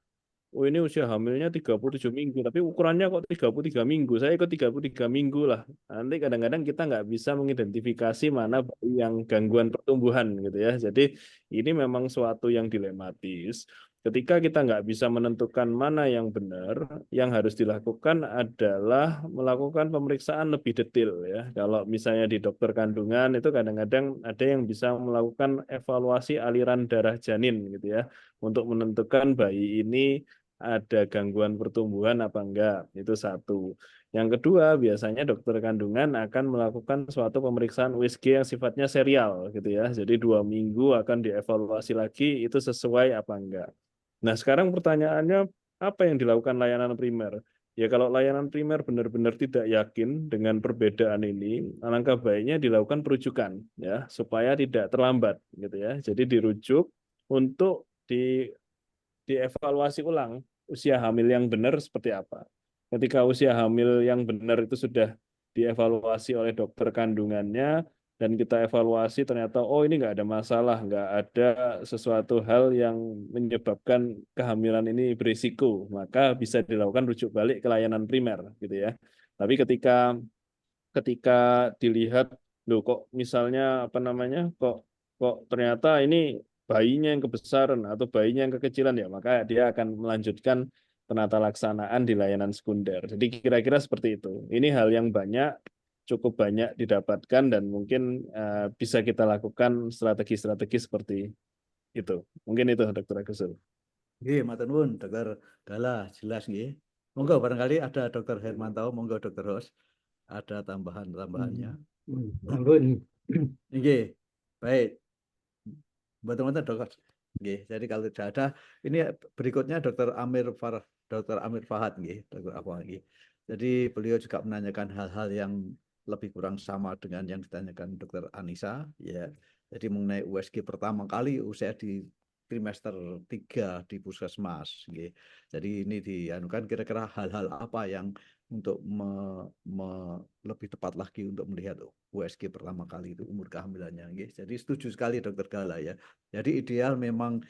oh ini usia hamilnya 37 minggu, tapi ukurannya kok 33 minggu, saya ikut 33 minggu lah. Nanti kadang-kadang kita nggak bisa mengidentifikasi mana bayi yang gangguan pertumbuhan gitu ya. Jadi ini memang suatu yang dilematis. Ketika kita nggak bisa menentukan mana yang benar, yang harus dilakukan adalah melakukan pemeriksaan lebih detail ya. Kalau misalnya di dokter kandungan itu kadang-kadang ada yang bisa melakukan evaluasi aliran darah janin gitu ya, untuk menentukan bayi ini ada gangguan pertumbuhan apa enggak, itu satu. Yang kedua, biasanya dokter kandungan akan melakukan suatu pemeriksaan USG yang sifatnya serial gitu ya. Jadi 2 minggu akan dievaluasi lagi itu sesuai apa enggak. Nah sekarang pertanyaannya apa yang dilakukan layanan primer? Ya kalau layanan primer benar-benar tidak yakin dengan perbedaan ini, alangkah baiknya dilakukan perujukan ya supaya tidak terlambat gitu ya. Jadi dirujuk untuk dievaluasi ulang usia hamil yang benar seperti apa. Ketika usia hamil yang benar itu sudah dievaluasi oleh dokter kandungannya dan kita evaluasi ternyata oh ini nggak ada masalah, nggak ada sesuatu hal yang menyebabkan kehamilan ini berisiko, maka bisa dilakukan rujuk balik ke layanan primer gitu ya. Tapi ketika ketika dilihat loh kok misalnya apa namanya kok kok ternyata ini bayinya yang kebesaran atau bayinya yang kekecilan ya maka dia akan melanjutkan penata laksanaan di layanan sekunder. Jadi kira-kira seperti itu. Ini hal yang cukup banyak didapatkan dan mungkin bisa kita lakukan strategi-strategi seperti itu. Mungkin itu Dr. Agus. Nggih, matur nuwun Dokter Gala, jelas nggih. Monggo barangkali ada Dokter Hermanto, monggo Dokter Ros, ada tambahan-tambahannya. Ampun. Nggih, baik. Betul-betul Dokter. Nggih, jadi kalau tidak ada, ini berikutnya Dokter Amir Fahad nggih, Dokter apa nggih. Jadi beliau juga menanyakan hal-hal yang lebih kurang sama dengan yang ditanyakan Dokter Anissa ya. Jadi mengenai USG pertama kali usia di trimester 3 di puskesmas nggih. Jadi ini dianukan kira-kira hal-hal apa yang untuk lebih tepat lagi untuk melihat USG pertama kali itu umur kehamilannya nggih. Jadi setuju sekali Dokter Gala ya. Jadi ideal memang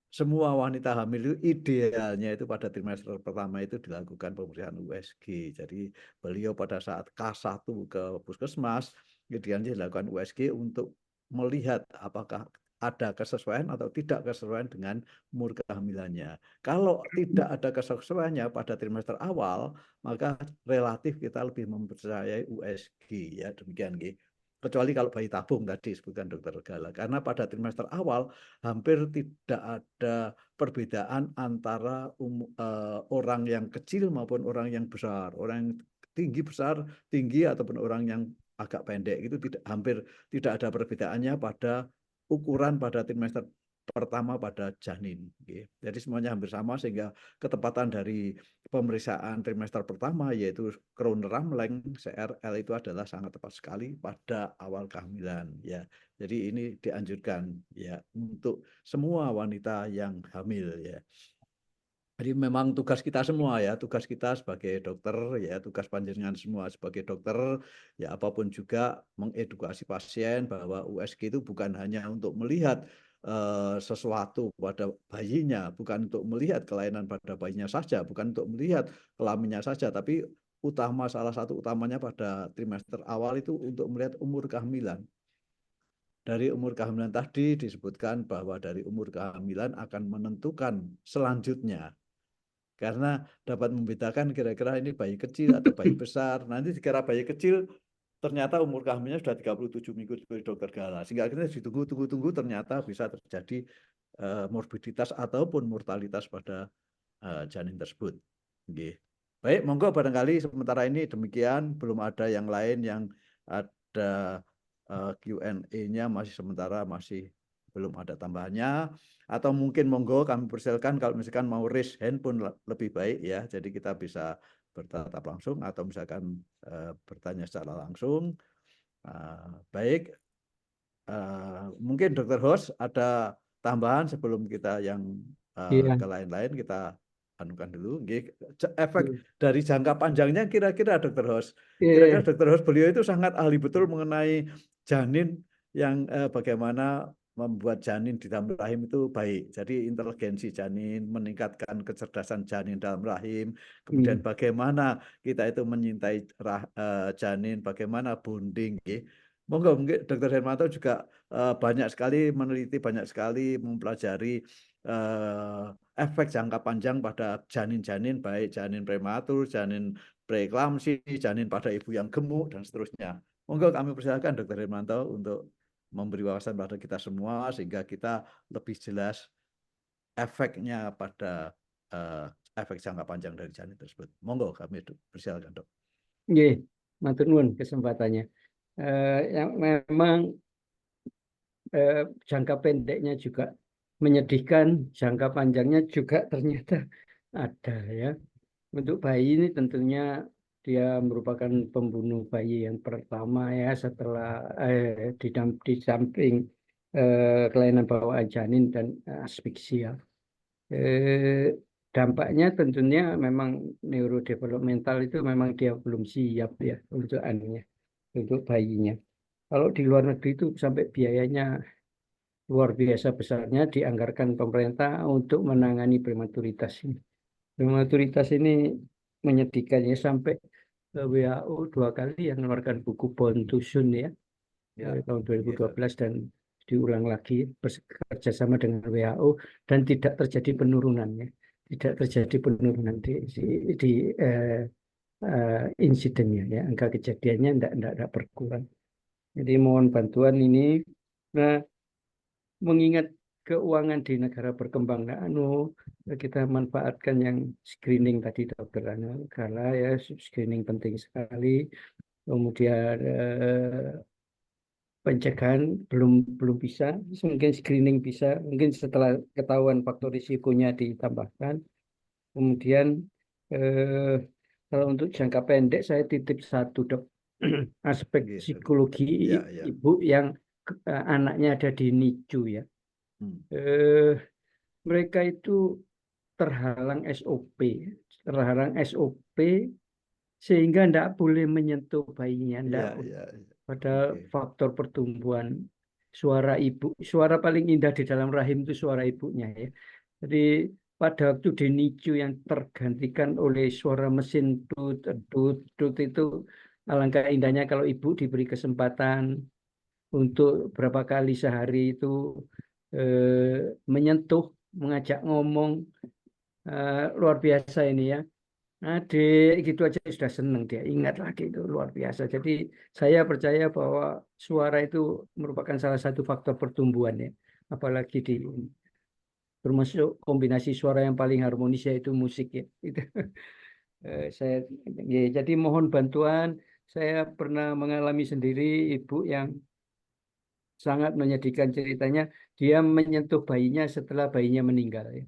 semua wanita hamil itu idealnya itu pada trimester pertama itu dilakukan pemeriksaan USG. Jadi beliau pada saat K1 ke puskesmas idealnya dilakukan USG untuk melihat apakah ada kesesuaian atau tidak kesesuaian dengan umur kehamilannya. Kalau tidak ada kesesuaiannya pada trimester awal, maka relatif kita lebih mempercayai USG ya demikian nggih. Kecuali kalau bayi tabung tadi disebutkan Dokter Gala, karena pada trimester awal hampir tidak ada perbedaan antara orang yang kecil maupun orang yang besar, orang yang tinggi besar, tinggi ataupun orang yang agak pendek itu hampir tidak ada perbedaannya pada ukuran pada trimester pertama pada janin. Jadi semuanya hampir sama sehingga ketepatan dari pemeriksaan trimester pertama yaitu Krohn-Ramling CRL itu adalah sangat tepat sekali pada awal kehamilan ya. Jadi ini dianjurkan ya untuk semua wanita yang hamil ya. Jadi memang tugas kita semua ya, tugas kita sebagai dokter ya, tugas panjenengan semua sebagai dokter ya apapun juga mengedukasi pasien bahwa USG itu bukan hanya untuk melihat sesuatu pada bayinya, bukan untuk melihat kelainan pada bayinya saja, bukan untuk melihat kelaminnya saja, tapi salah satu utamanya pada trimester awal itu untuk melihat umur kehamilan. Dari umur kehamilan tadi disebutkan bahwa dari umur kehamilan akan menentukan selanjutnya. Karena dapat membedakan kira-kira ini bayi kecil atau bayi besar. Nanti dikira bayi kecil, ternyata umur kehamilannya sudah 37 minggu seperti Dokter Gala. Sehingga akhirnya ditunggu ternyata bisa terjadi morbiditas ataupun mortalitas pada janin tersebut. Nggih. Baik, monggo barangkali sementara ini demikian, belum ada yang lain yang ada Q&A-nya masih belum ada tambahannya, atau mungkin monggo kami persilakan kalau misalkan mau raise hand pun lebih baik ya, jadi kita bisa bertatap langsung atau misalkan bertanya secara langsung. Baik, mungkin Dr. Host ada tambahan sebelum kita yang Iya. ke lain-lain kita anukan dulu. Efek dari jangka panjangnya kira-kira Dokter Hos. Iya. Kira-kira Dokter Hos beliau itu sangat ahli betul mengenai janin yang bagaimana membuat janin di dalam rahim itu baik. Jadi inteligensi janin, meningkatkan kecerdasan janin dalam rahim, kemudian bagaimana kita itu menyintai janin, bagaimana bonding. Monggo mungkin Dr. Hermanto juga banyak sekali meneliti, banyak sekali mempelajari efek jangka panjang pada janin-janin, baik janin prematur, janin preeklamsi, janin pada ibu yang gemuk, dan seterusnya. Monggo kami persilakan Dr. Hermanto untuk memberi wawasan pada kita semua sehingga kita lebih jelas efeknya pada efek jangka panjang dari janin tersebut. Monggo kami persilakan, Dok. Nggih, matur nuwun kesempatannya. Yang memang jangka pendeknya juga menyedihkan, jangka panjangnya juga ternyata ada ya. Untuk bayi ini tentunya dia merupakan pembunuh bayi yang pertama ya setelah di samping kelainan bawaan janin dan asfiksia. Dampaknya tentunya memang neurodevelopmental itu memang dia belum siap ya untuk anunya, untuk bayinya. Kalau di luar negeri itu sampai biayanya luar biasa besarnya dianggarkan pemerintah untuk menangani prematuritas ini. Prematuritas ini menyedihkan ya, sampai WHO 2 kali yang mengeluarkan buku Born to Soon ya, tahun 2012 dan diulang lagi bekerja sama dengan WHO dan tidak terjadi penurunannya, tidak terjadi penurunan di insidennya ya, angka kejadiannya tidak berkurang. Jadi mohon bantuan ini. Nah, mengingat keuangan di negara berkembang, kita manfaatkan yang screening tadi Dokter Kala ya, screening penting sekali. Kemudian pencegahan belum bisa, mungkin screening bisa, mungkin setelah ketahuan faktor risikonya ditambahkan. Kemudian kalau untuk jangka pendek saya titip satu, Dok, aspek psikologi ibu yang anaknya ada di NICU ya. Mereka itu terhalang SOP sehingga tidak boleh menyentuh bayinya, pada faktor pertumbuhan suara ibu. Suara paling indah di dalam rahim itu suara ibunya ya. Jadi pada waktu di NICU yang tergantikan oleh suara mesin tut itu, alangkah indahnya kalau ibu diberi kesempatan untuk berapa kali sehari itu menyentuh, mengajak ngomong, luar biasa ini ya. Adik gitu aja sudah senang, dia ingat lagi, itu luar biasa. Jadi saya percaya bahwa suara itu merupakan salah satu faktor pertumbuhan ya, apalagi termasuk kombinasi suara yang paling harmonis yaitu musik ya. Itu jadi mohon bantuan. Saya pernah mengalami sendiri ibu yang sangat menyedihkan ceritanya, dia menyentuh bayinya setelah bayinya meninggal ya.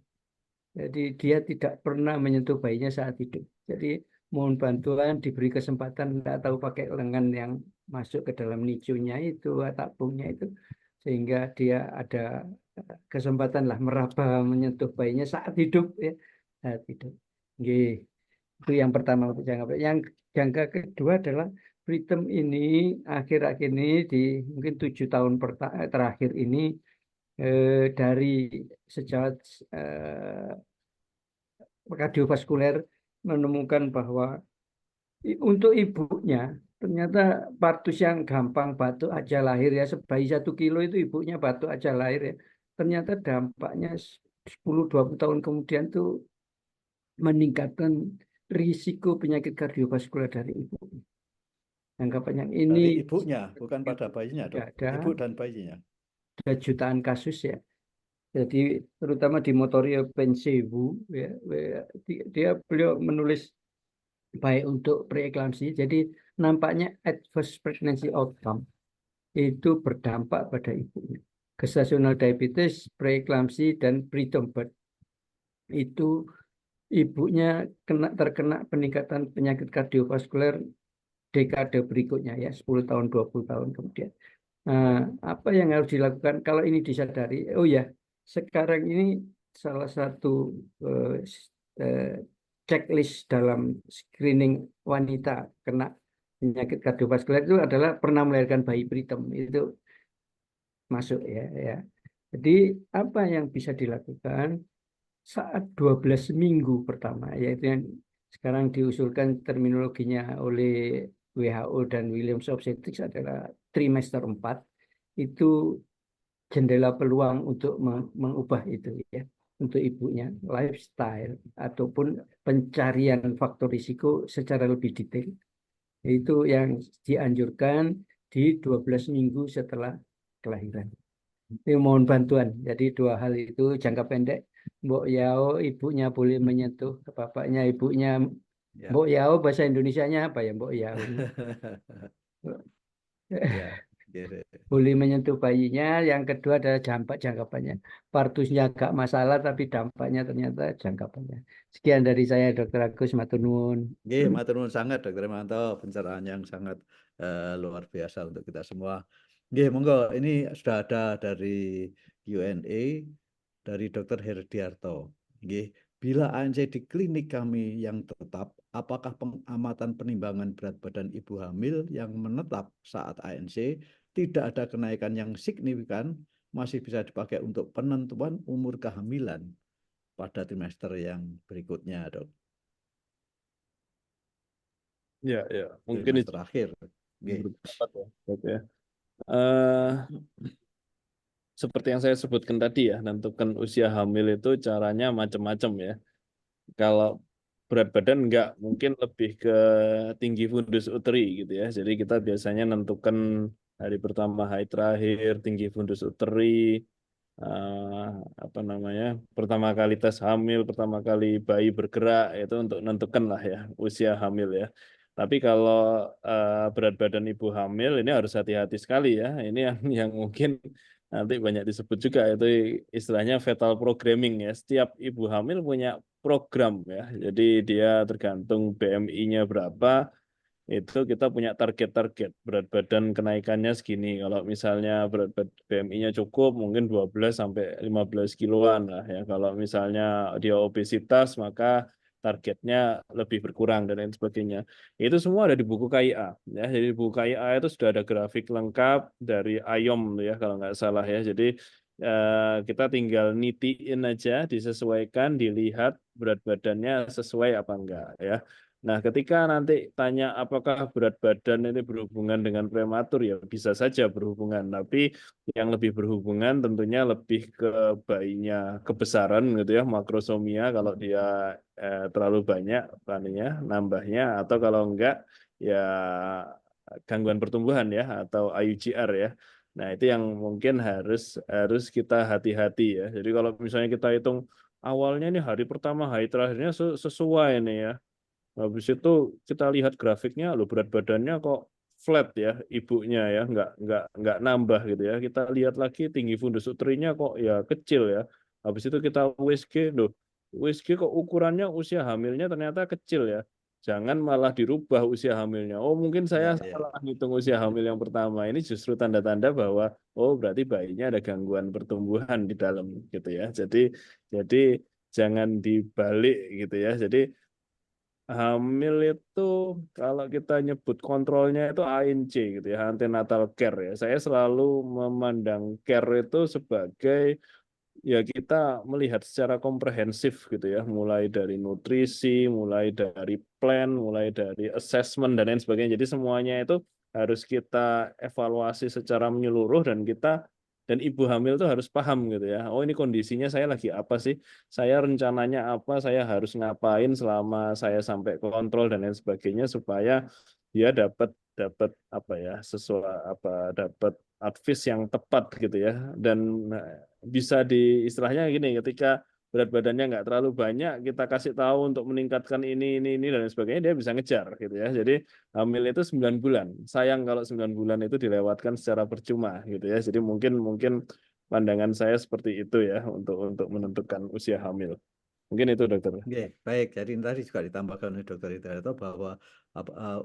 Jadi dia tidak pernah menyentuh bayinya saat hidup. Jadi mohon bantuan, diberi kesempatan, tidak tahu pakai lengan yang masuk ke dalam NICU-nya itu, tabungnya itu, sehingga dia ada kesempatan lah meraba menyentuh bayinya saat hidup ya, saat hidup. Itu yang pertama untuk jangka. Yang jangka kedua adalah Britem ini akhir-akhir ini di mungkin 7 tahun terakhir ini dari sejawat kardiovaskuler menemukan bahwa untuk ibunya ternyata partus yang gampang batuk aja lahir ya, sebayi 1 kilo itu ibunya batuk aja lahir ya, ternyata dampaknya 10-20 tahun kemudian tuh meningkatkan risiko penyakit kardiovaskuler dari ibu. Jangka panjang ini dari ibunya, bukan pada bayinya, Dok. Ibu dan bayinya. Ada jutaan kasus ya. Jadi terutama di Motorio Pensewu ya, beliau menulis baik untuk preeklamsi. Jadi nampaknya adverse pregnancy outcome itu berdampak pada ibunya. Gestational diabetes, preeklamsi dan preterm birth itu ibunya terkena peningkatan penyakit kardiovaskuler dekade berikutnya ya, 10 tahun 20 tahun kemudian. Nah, apa yang harus dilakukan kalau ini disadari? Oh ya, sekarang ini salah satu checklist dalam screening wanita kena penyakit kardiovaskular itu adalah pernah melahirkan bayi preterm, itu masuk ya. Jadi apa yang bisa dilakukan saat 12 minggu pertama, yaitu yang sekarang diusulkan terminologinya oleh WHO dan Williams Obstetrics adalah trimester 4, itu jendela peluang untuk mengubah itu ya, untuk ibunya, lifestyle ataupun pencarian faktor risiko secara lebih detail. Itu yang dianjurkan di 12 minggu setelah kelahiran. Ini mohon bantuan. Jadi 2 hal itu jangka pendek. Mbok Yao ibunya boleh menyentuh bapaknya, ibunya Ya. Mbok Yao bahasa Indonesianya apa ya Mbok Yao? Ya, gitu. Boleh menyentuh bayinya. Yang kedua adalah jangka panjang. Partusnya agak masalah tapi dampaknya ternyata jangka panjang. Sekian dari saya Dr. Agus, matur nuwun. Nggih, matur nuwun sangat Dr. Manto, pencerahan yang sangat luar biasa untuk kita semua. Nggih, monggo ini sudah ada dari Q&A dari Dr. Herdiarto. Nggih, bila ANC di klinik kami yang tetap, apakah pengamatan penimbangan berat badan ibu hamil yang menetap saat ANC tidak ada kenaikan yang signifikan, masih bisa dipakai untuk penentuan umur kehamilan pada trimester yang berikutnya, Dok? Ya, mungkin Trimester akhir. Nggih. berpendapat ya, Dok, ya. Eh, seperti yang saya sebutkan tadi ya, menentukan usia hamil itu caranya macam-macam ya. Kalau berat badan enggak, mungkin lebih ke tinggi fundus uteri gitu ya. Jadi kita biasanya menentukan hari pertama haid terakhir, tinggi fundus uteri, apa namanya, pertama kali tes hamil, pertama kali bayi bergerak, itu untuk menentukan lah ya usia hamil ya. Tapi kalau berat badan ibu hamil ini harus hati-hati sekali ya. Ini yang mungkin nanti banyak disebut juga, itu istilahnya fetal programming ya. Setiap ibu hamil punya program ya. Jadi dia tergantung BMI-nya berapa, itu kita punya target-target berat badan kenaikannya segini. Kalau misalnya berat BMI-nya cukup, mungkin 12 sampai 15 kiloan lah ya. Kalau misalnya dia obesitas, maka targetnya lebih berkurang dan lain sebagainya. Itu semua ada di buku KIA ya. Jadi di buku KIA itu sudah ada grafik lengkap dari IOM ya kalau nggak salah ya. Jadi kita tinggal nitiin aja, disesuaikan, dilihat berat badannya sesuai apa enggak ya. Nah, ketika nanti tanya apakah berat badan ini berhubungan dengan prematur, ya bisa saja berhubungan. Tapi yang lebih berhubungan tentunya lebih ke bayinya kebesaran gitu ya, makrosomia kalau dia terlalu banyak nambahnya, atau kalau enggak ya gangguan pertumbuhan ya, atau IUGR ya. Nah, itu yang mungkin harus kita hati-hati ya. Jadi kalau misalnya kita hitung awalnya ini hari pertama, hari terakhirnya sesuai nih ya. Habis itu kita lihat grafiknya, loh berat badannya kok flat ya ibunya ya, nggak nambah gitu ya. Kita lihat lagi tinggi fundus uterinya kok ya kecil ya. Habis itu kita USG, loh USG kok ukurannya usia hamilnya ternyata kecil ya. Jangan malah dirubah usia hamilnya. Oh mungkin saya Ya. salah ngitung usia hamil yang pertama. Ini justru tanda-tanda bahwa oh berarti bayinya ada gangguan pertumbuhan di dalam gitu ya. Jadi jangan dibalik gitu ya. Jadi hamil itu kalau kita nyebut kontrolnya itu ANC gitu ya, antenatal care ya. Saya selalu memandang care itu sebagai ya kita melihat secara komprehensif gitu ya, mulai dari nutrisi, mulai dari plan, mulai dari assessment dan lain sebagainya. Jadi semuanya itu harus kita evaluasi secara menyeluruh, dan ibu hamil itu harus paham gitu ya. Oh ini kondisinya saya lagi apa sih? Saya rencananya apa? Saya harus ngapain selama saya sampai kontrol dan lain sebagainya supaya dia dapat apa ya, dapat advice yang tepat gitu ya. Dan bisa istilahnya gini, ketika berat badannya nggak terlalu banyak, kita kasih tahu untuk meningkatkan ini dan lain sebagainya, dia bisa ngejar gitu ya. Jadi hamil itu 9 bulan. Sayang kalau 9 bulan itu dilewatkan secara percuma gitu ya. Jadi mungkin pandangan saya seperti itu ya untuk menentukan usia hamil. Mungkin itu dokter. Oke, baik. Jadi tadi juga ditambahkan oleh Dr. Hidayatto bahwa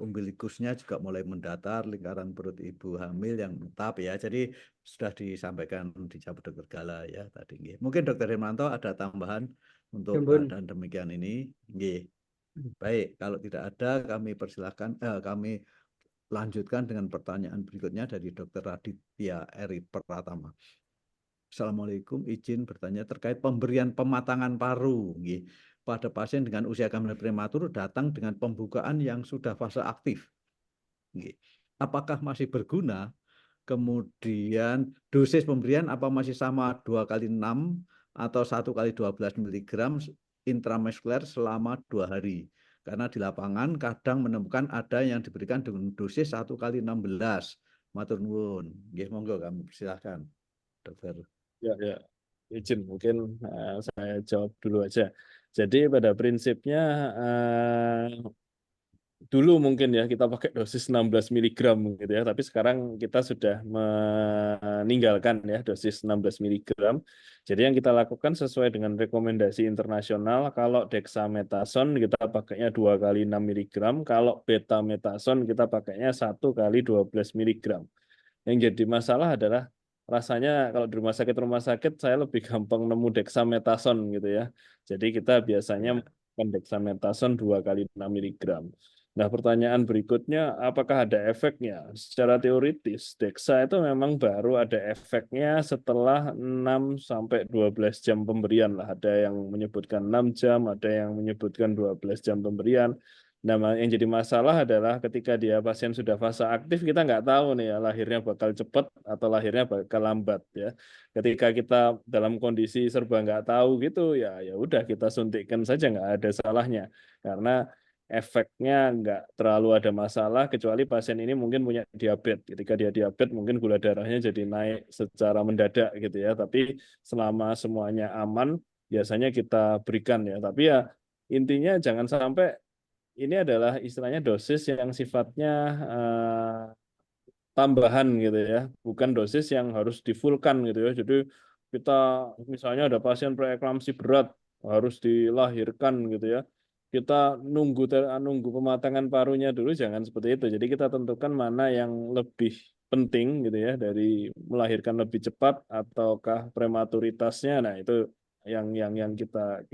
umbilikusnya juga mulai mendatar, lingkaran perut ibu hamil yang tetap ya. Jadi sudah disampaikan, dijawab Dr. Gala ya tadi. Mungkin Dr. Hermanto ada tambahan untuk Jembun. keadaan demikian ini. Nggih. Baik, kalau tidak ada kami persilahkan kami lanjutkan dengan pertanyaan berikutnya dari Dr. Raditya Eri Pratama. Assalamualaikum, izin bertanya terkait pemberian pematangan paru nggih, pada pasien dengan usia kehamilan prematur datang dengan pembukaan yang sudah fase aktif. Nggih. Apakah masih berguna? Kemudian dosis pemberian apa masih sama 2x6 atau 1x12 mg intramuskuler selama 2 hari? Karena di lapangan kadang menemukan ada yang diberikan dengan dosis 1x16. Matur nuwun. Nggih, monggo kami persilahkan, Dokter. Ya, izin mungkin saya jawab dulu aja. Jadi pada prinsipnya dulu mungkin ya kita pakai dosis 16 mg gitu ya, tapi sekarang kita sudah meninggalkan ya dosis 16 mg. Jadi yang kita lakukan sesuai dengan rekomendasi internasional, kalau dexamethasone kita pakainya 2x6 mg, kalau betamethasone kita pakainya 1x12 mg. Yang jadi masalah adalah rasanya kalau di rumah sakit saya lebih gampang nemu dexamethasone gitu ya. Jadi kita biasanya menggunakan dexamethasone 2x6 mg. Nah, pertanyaan berikutnya, apakah ada efeknya? Secara teoritis, dexa itu memang baru ada efeknya setelah 6-12 jam pemberian lah. Ada yang menyebutkan 6 jam, ada yang menyebutkan 12 jam pemberian. Nah, yang jadi masalah adalah ketika dia pasien sudah fase aktif, kita nggak tahu nih ya lahirnya bakal cepat atau lahirnya bakal lambat ya. Ketika kita dalam kondisi serba nggak tahu gitu, ya udah kita suntikkan saja, nggak ada salahnya. Karena efeknya nggak terlalu ada masalah, kecuali pasien ini mungkin punya diabetes. Ketika dia diabetes, mungkin gula darahnya jadi naik secara mendadak gitu ya. Tapi selama semuanya aman, biasanya kita berikan ya. Tapi ya intinya jangan sampai ini adalah istilahnya dosis yang sifatnya tambahan gitu ya, bukan dosis yang harus difulkan gitu ya. Jadi kita misalnya ada pasien preeklamsi berat harus dilahirkan gitu ya. Kita nunggu pematangan parunya dulu, jangan seperti itu. Jadi kita tentukan mana yang lebih penting gitu ya, dari melahirkan lebih cepat ataukah prematuritasnya. Nah, itu yang kita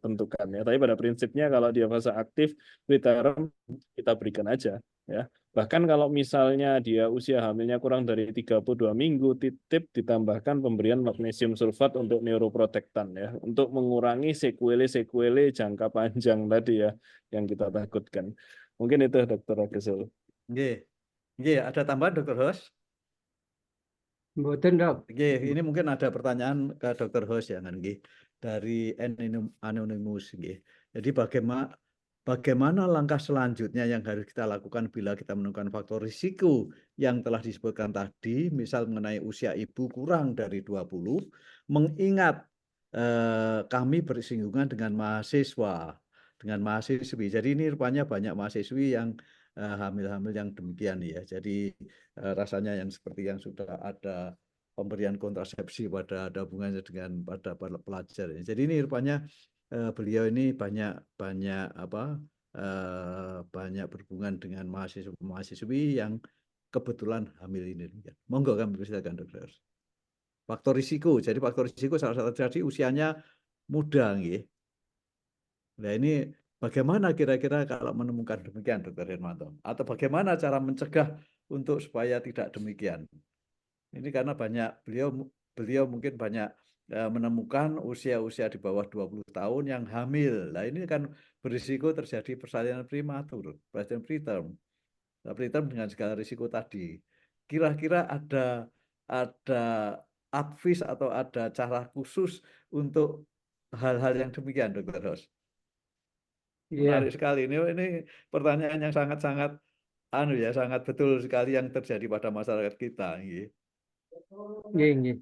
tentukan ya. Tapi pada prinsipnya kalau dia fase aktif preterm kita berikan aja ya. Bahkan kalau misalnya dia usia hamilnya kurang dari 32 minggu, titip ditambahkan pemberian magnesium sulfat untuk neuroprotektan ya, untuk mengurangi sekuele jangka panjang tadi ya yang kita takutkan. Mungkin itu Dr. Agesul. Nggih. Nggih, ada tambahan Dr. Hos? Mboten, Dok. Nggih, ini mungkin ada pertanyaan ke Dr. Hos ya kan nggih, dari Anonymous nggih. Jadi bagaimana langkah selanjutnya yang harus kita lakukan bila kita menemukan faktor risiko yang telah disebutkan tadi, misal mengenai usia ibu kurang dari 20, mengingat kami bersinggungan dengan mahasiswi. Jadi ini rupanya banyak mahasiswi yang hamil-hamil yang demikian ya. Jadi rasanya yang seperti yang sudah ada pemberian kontrasepsi pada ada hubungannya dengan pada pelajar. Jadi ini rupanya beliau ini banyak berhubungan dengan mahasiswi yang kebetulan hamil ini. Monggo kami persilakan Dokter. Faktor risiko. Jadi faktor risiko salah satu tadi usianya muda nggih. Nah, ini bagaimana kira-kira kalau menemukan demikian Dokter Hermanto? Atau bagaimana cara mencegah untuk supaya tidak demikian? Ini karena beliau mungkin banyak menemukan usia-usia di bawah 20 tahun yang hamil. Nah, ini kan berisiko terjadi persalinan prematur, persalinan preterm. Nah, preterm dengan segala risiko tadi. Kira-kira ada advice atau ada cara khusus untuk hal-hal yang demikian, Dr. Ros? Iya, Menarik sekali. Ini pertanyaan yang sangat-sangat sangat betul sekali yang terjadi pada masyarakat kita. nggih, nggih.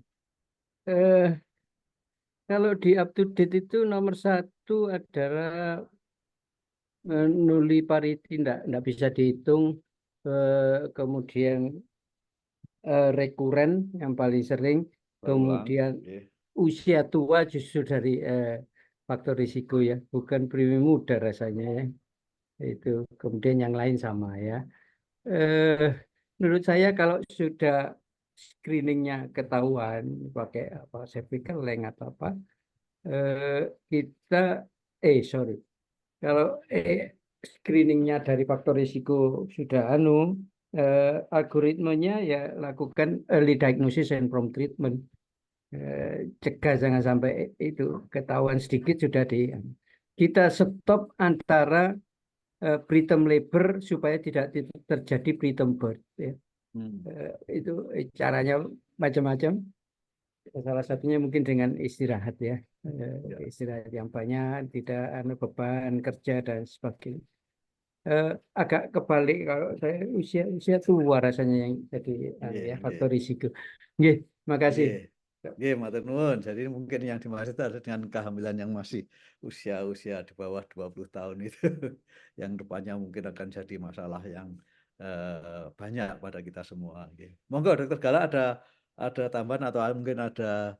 Eh, Kalau di up to date itu nomor 1 adalah nulliparity, enggak bisa dihitung. Kemudian rekuren yang paling sering, kemudian usia tua justru dari faktor risiko ya, bukan premi muda rasanya ya. Itu kemudian yang lain sama ya. Menurut saya kalau sudah screeningnya ketahuan pakai apa cervical length atau apa, kita sorry, kalau screeningnya dari faktor risiko sudah algoritmanya ya lakukan early diagnosis and prompt treatment. Cegah jangan sampai itu ketahuan sedikit sudah kita stop antara preterm labor supaya tidak terjadi preterm birth ya. Itu caranya macam-macam. Salah satunya mungkin dengan istirahat ya. Istirahat yang banyak, tidak beban kerja dan sebagainya. Agak kebalik kalau saya usia tua rasanya yang jadi faktor risiko. Nggih, makasih. Nggih, matur nuwun. Jadi mungkin yang dimaksud adalah dengan kehamilan yang masih usia di bawah 20 tahun itu yang depannya mungkin akan jadi masalah yang banyak pada kita semua. Monggo Dokter Gala ada tambahan atau mungkin ada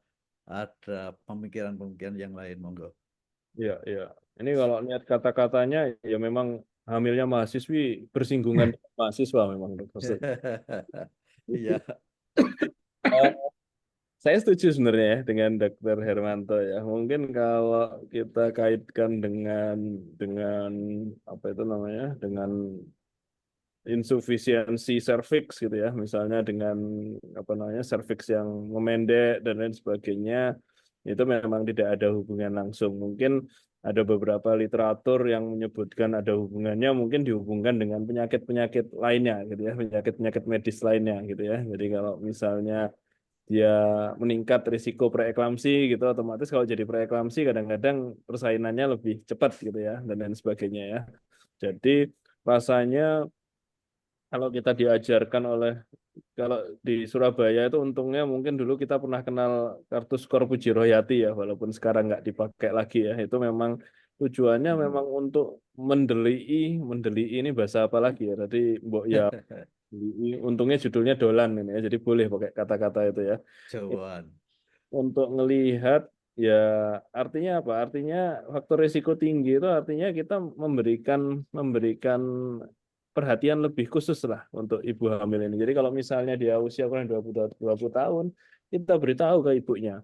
pemikiran-pemikiran yang lain, monggo. Iya, iya. Ini kalau lihat kata-katanya ya memang hamilnya mahasiswi bersinggungan dengan mahasiswa memang Dokter. Iya. Saya setuju sebenarnya ya dengan Dr. Hermanto ya. Mungkin kalau kita kaitkan dengan apa itu namanya, dengan insufisiensi cervix gitu ya, misalnya dengan apa namanya cervix yang memendek dan lain sebagainya, itu memang tidak ada hubungan langsung. Mungkin ada beberapa literatur yang menyebutkan ada hubungannya, mungkin dihubungkan dengan penyakit-penyakit lainnya gitu ya, penyakit-penyakit medis lainnya gitu ya. Jadi kalau misalnya dia meningkat risiko preeklamsi gitu, otomatis kalau jadi preeklamsi kadang-kadang persainannya lebih cepat gitu ya, dan lain sebagainya ya. Jadi rasanya kalau kita diajarkan kalau di Surabaya itu untungnya mungkin dulu kita pernah kenal kartu skor Puji Royati ya, walaupun sekarang nggak dipakai lagi ya. Itu memang tujuannya memang untuk mendelii ini bahasa apa lagi ya. Tadi Mbok ya, untungnya judulnya dolan ini ya, jadi boleh pakai kata-kata itu ya. Jawaban. Untuk ngelihat ya artinya apa? Artinya faktor risiko tinggi itu artinya kita memberikan perhatian lebih khusus lah untuk ibu hamil ini. Jadi kalau misalnya dia usia kurang 20 tahun, kita beritahu ke ibunya.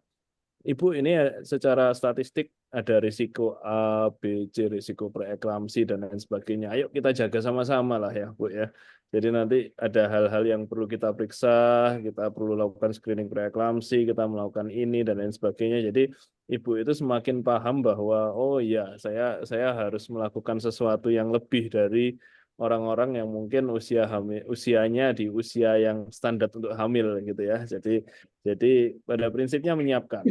Ibu ini secara statistik ada risiko A, B, C, risiko preeklamsi dan lain sebagainya. Ayo kita jaga sama-sama lah ya, Bu ya. Jadi nanti ada hal-hal yang perlu kita periksa, kita perlu lakukan screening preeklamsi, kita melakukan ini dan lain sebagainya. Jadi ibu itu semakin paham bahwa oh iya, saya harus melakukan sesuatu yang lebih dari orang-orang yang mungkin usianya di usia yang standar untuk hamil gitu ya. Jadi pada prinsipnya menyiapkan.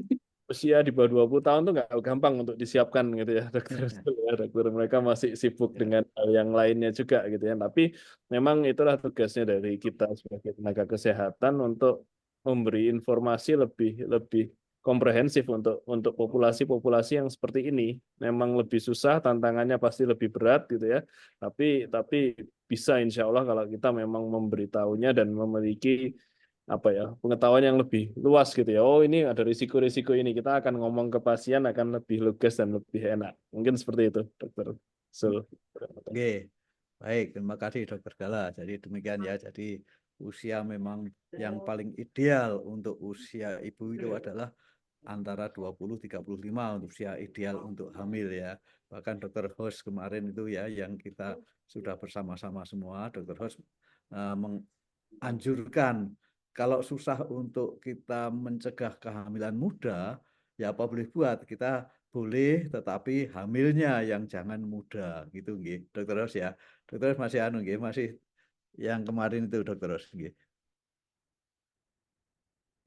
Usia di bawah 20 tahun tuh nggak gampang untuk disiapkan gitu ya dokter. Dokter mereka masih sibuk dengan hal yang lainnya juga gitu ya. Tapi memang itulah tugasnya dari kita sebagai tenaga kesehatan untuk memberi informasi lebih komprehensif untuk populasi-populasi yang seperti ini. Memang lebih susah, tantangannya pasti lebih berat gitu ya. Tapi bisa insya Allah kalau kita memang memberitahunya dan memiliki apa ya pengetahuan yang lebih luas gitu ya. Oh ini ada risiko-risiko ini, kita akan ngomong ke pasien akan lebih lugas dan lebih enak. Mungkin seperti itu, Dokter Sul. Oke, baik. Terima kasih Dokter Gala. Jadi demikian ya. Jadi usia memang yang paling ideal untuk usia ibu itu adalah antara 20-35 untuk usia ideal untuk hamil ya. Bahkan Dokter Hos kemarin itu ya yang kita sudah bersama-sama semua, Dokter Hos menganjurkan kalau susah untuk kita mencegah kehamilan muda, ya apa boleh buat, kita boleh tetapi hamilnya yang jangan muda gitu nggih. Dokter Ros ya. Dokter Ros masih nggih, masih yang kemarin itu Dokter Ros nggih.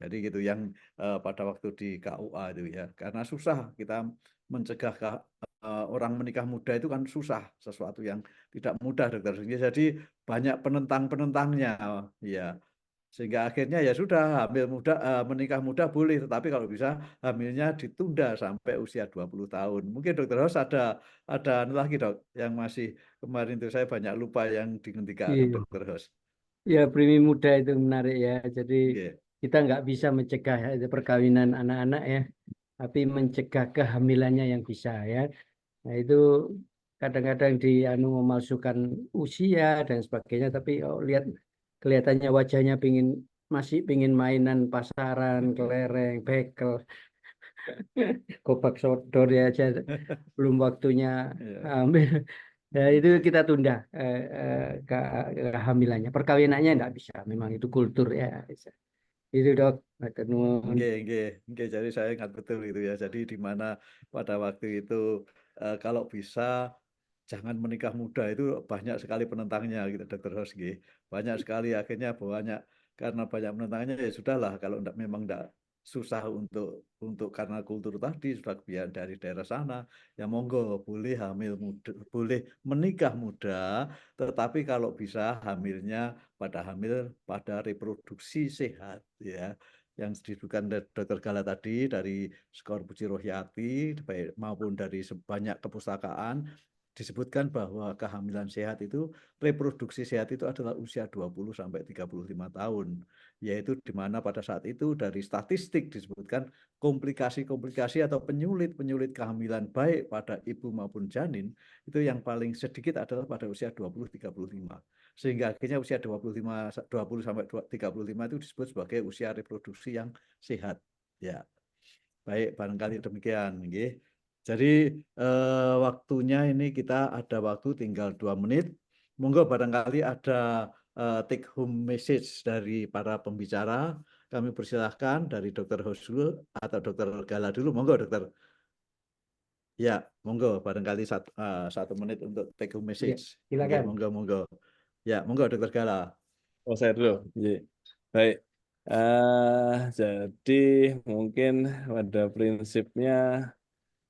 Jadi gitu yang pada waktu di KUA itu ya. Karena susah kita mencegah orang menikah muda itu kan susah, sesuatu yang tidak mudah Dokter. Jadi banyak penentang-penentangnya ya. Sehingga akhirnya ya sudah menikah muda boleh, tetapi kalau bisa hamilnya ditunda sampai usia 20 tahun. Mungkin Dokter Hos ada lagi Dok yang masih kemarin itu saya banyak lupa yang dihentikan Dokter Hos. Ya primi muda itu menarik ya. Jadi Yeah. kita nggak bisa mencegah perkawinan anak-anak ya, tapi mencegah kehamilannya yang bisa ya. Nah itu kadang-kadang memalsukan usia dan sebagainya, tapi lihat kelihatannya wajahnya masih pingin mainan pasaran, kelereng, bekel. Gobak sodor ya aja belum waktunya Ya. hamil. Ya, itu kita tunda kehamilannya. Perkawinannya enggak bisa. Memang itu kultur ya. Itu dok. Matur nuwun. Nggih. Jadi saya ingat betul itu ya. Jadi di mana pada waktu itu kalau bisa jangan menikah muda itu banyak sekali penentangnya gitu Dokter Hos nggih. Banyak sekali akhirnya karena banyak penentangnya ya sudahlah kalau memang enggak susah untuk karena kultur tadi sudah kebiasaan dari daerah sana ya monggo boleh hamil muda, boleh menikah muda, tetapi kalau bisa hamil pada reproduksi sehat ya. Yang disebutkan Dr. Gala tadi dari Skor Puji Rohyati maupun dari sebanyak kepustakaan disebutkan bahwa kehamilan sehat itu, reproduksi sehat itu adalah usia 20 sampai 35 tahun. Yaitu di mana pada saat itu dari statistik disebutkan komplikasi-komplikasi atau penyulit-penyulit kehamilan baik pada ibu maupun janin itu yang paling sedikit adalah pada usia 20-35. Sehingga akhirnya usia 20 sampai 35 itu disebut sebagai usia reproduksi yang sehat. Ya. Baik, barangkali demikian, nggih. Jadi waktunya ini kita ada waktu tinggal 2 menit. Monggo barangkali ada take home message dari para pembicara. Kami persilahkan dari Dr. Hos dulu atau Dr. Gala dulu. Monggo Dokter. Ya, monggo barangkali 1 menit untuk take home Ya, message. silakan. Nggih, monggo. Ya, monggo Dr. Gala. Oh, saya dulu. Iya. Baik. Jadi mungkin pada prinsipnya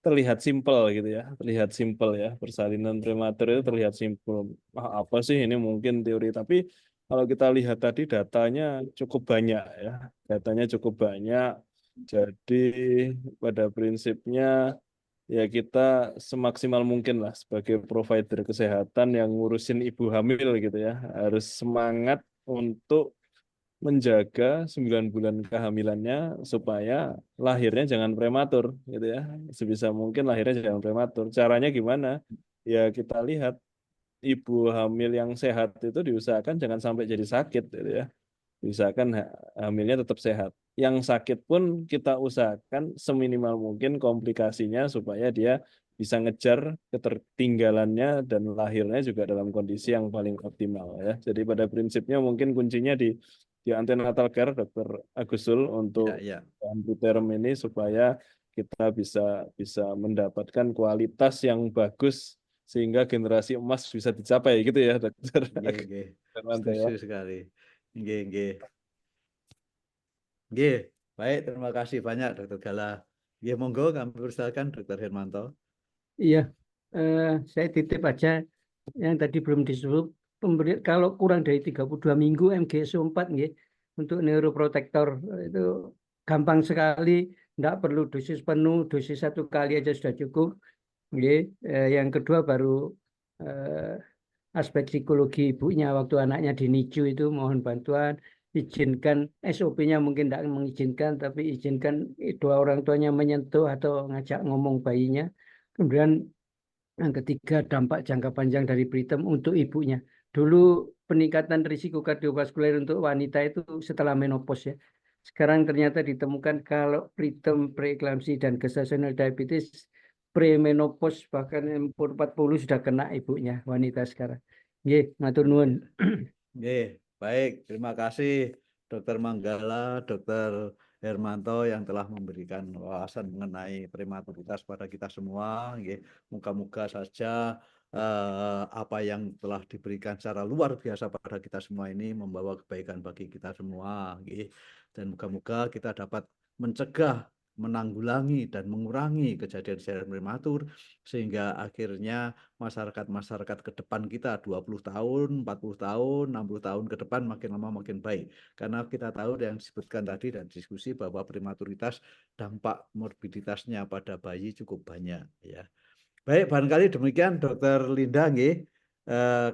terlihat simpel gitu ya, terlihat simpel ya. Persalinan prematur itu terlihat simpel. Apa sih ini mungkin teori, tapi kalau kita lihat tadi datanya cukup banyak ya. Datanya cukup banyak. Jadi pada prinsipnya ya kita semaksimal mungkin lah sebagai provider kesehatan yang ngurusin ibu hamil gitu ya. Harus semangat untuk menjaga 9 bulan kehamilannya supaya lahirnya jangan prematur gitu ya. Sebisa mungkin lahirnya jangan prematur. Caranya gimana? Ya kita lihat ibu hamil yang sehat itu diusahakan jangan sampai jadi sakit gitu ya. Diusahakan hamilnya tetap sehat. Yang sakit pun kita usahakan seminimal mungkin komplikasinya supaya dia bisa ngejar ketertinggalannya dan lahirnya juga dalam kondisi yang paling optimal ya. Jadi pada prinsipnya mungkin kuncinya di antenatal care Dr. Agusul untuk Ya. anteterm ini supaya kita bisa mendapatkan kualitas yang bagus sehingga generasi emas bisa dicapai gitu ya Dr. Nggih. Hermanto ya. Setuju sekali. Nggih. Nggih, baik, terima kasih banyak Dr. Gala. Nggih, monggo kami persilakan Dr. Hermanto. Iya, saya titip aja yang tadi belum disebut. Kalau kurang dari 32 minggu MGSO4 nggih, untuk neuroprotektor itu gampang sekali, enggak perlu dosis penuh, dosis 1 kali aja sudah cukup. Nggih. Yang kedua baru aspek psikologi ibunya waktu anaknya di NICU itu mohon bantuan, izinkan SOP-nya mungkin tidak mengizinkan, tapi izinkan dua orang tuanya menyentuh atau ngajak ngomong bayinya. Kemudian yang ketiga, dampak jangka panjang dari preterm untuk ibunya. Dulu peningkatan risiko kardiovaskuler untuk wanita itu setelah menopause ya. Sekarang ternyata ditemukan kalau preterm, preeklamsi dan gestational diabetes premenopause bahkan umur 40 sudah kena ibunya wanita sekarang. Nggih, matur nuwun. Nggih, baik, terima kasih Dr. Manggala, Dr. Hermanto yang telah memberikan wawasan mengenai prematuritas pada kita semua. Nggih, moga-moga saja apa yang telah diberikan secara luar biasa pada kita semua ini membawa kebaikan bagi kita semua. Nggih. Dan moga-moga kita dapat mencegah, menanggulangi dan mengurangi kejadian-kejadian prematur sehingga akhirnya masyarakat-masyarakat ke depan kita 20 tahun, 40 tahun, 60 tahun ke depan makin lama makin baik. Karena kita tahu yang disebutkan tadi dan diskusi bahwa prematuritas dampak morbiditasnya pada bayi cukup banyak ya. Baik, barangkali demikian Dr. Linda nggih.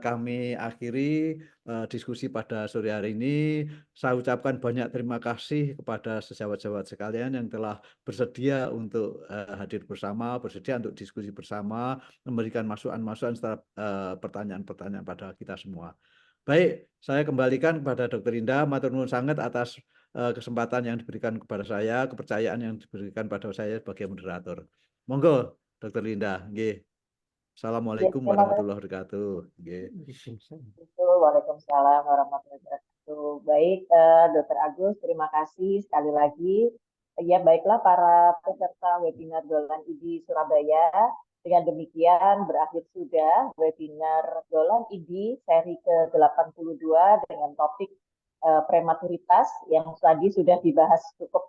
Kami akhiri diskusi pada sore hari ini. Saya ucapkan banyak terima kasih kepada sejawat-sejawat sekalian yang telah bersedia untuk hadir bersama, bersedia untuk diskusi bersama, memberikan masukan-masukan serta pertanyaan-pertanyaan pada kita semua. Baik, saya kembalikan kepada Dr. Linda, matur nuwun sangat atas kesempatan yang diberikan kepada saya, kepercayaan yang diberikan pada saya sebagai moderator. Monggo, Dr. Linda. Nggih. Assalamualaikum terima kasih. warahmatullahi wabarakatuh. Nggih. Waalaikumsalam warahmatullahi wabarakatuh. Baik, Dr. Agus, terima kasih sekali lagi. Ya, baiklah para peserta webinar Dolan ID Surabaya. Dengan demikian berakhir sudah webinar Dolan ID seri ke-82 dengan topik prematuritas yang tadi sudah dibahas cukup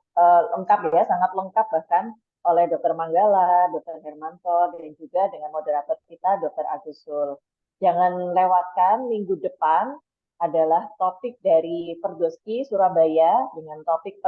lengkap ya, sangat lengkap bahkan oleh Dr. Manggala, Dr. Hermanto, dan juga dengan moderator kita Dr. Agus Sul. Jangan lewatkan minggu depan adalah topik dari Perdoski Surabaya dengan topik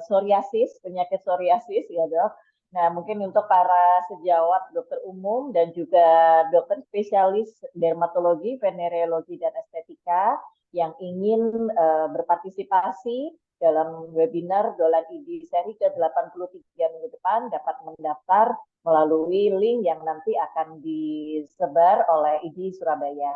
psoriasis, penyakit psoriasis ya Dok. Nah, mungkin untuk para sejawat dokter umum dan juga dokter spesialis dermatologi, venereologi, dan estetika yang ingin berpartisipasi dalam webinar Dolan ID seri ke-83 minggu depan dapat mendaftar melalui link yang nanti akan disebar oleh ID Surabaya.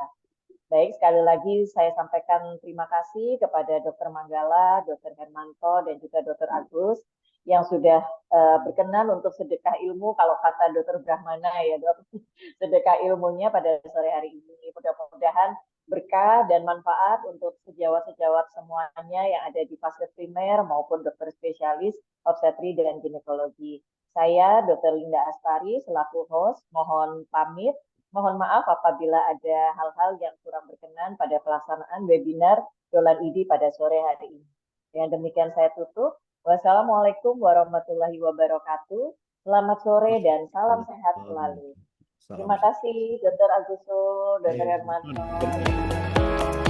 Baik, sekali lagi saya sampaikan terima kasih kepada Dr. Manggala, Dr. Hermanto, dan juga Dr. Agus yang sudah berkenan untuk sedekah ilmu, kalau kata Dr. Brahmana ya Dok, sedekah ilmunya pada sore hari ini. Mudah-mudahan berkah dan manfaat untuk sejawat-sejawat semuanya yang ada di fase primer maupun dokter spesialis obstetri dan ginekologi. Saya Dr. Linda Astari selaku host mohon pamit. Mohon maaf apabila ada hal-hal yang kurang berkenan pada pelaksanaan webinar Dolan ID pada sore hari ini. Dengan demikian saya tutup. Wassalamualaikum warahmatullahi wabarakatuh. Selamat sore dan salam sehat selalu. Terima kasih Dr. Agus Sul, Dr. Hermanto.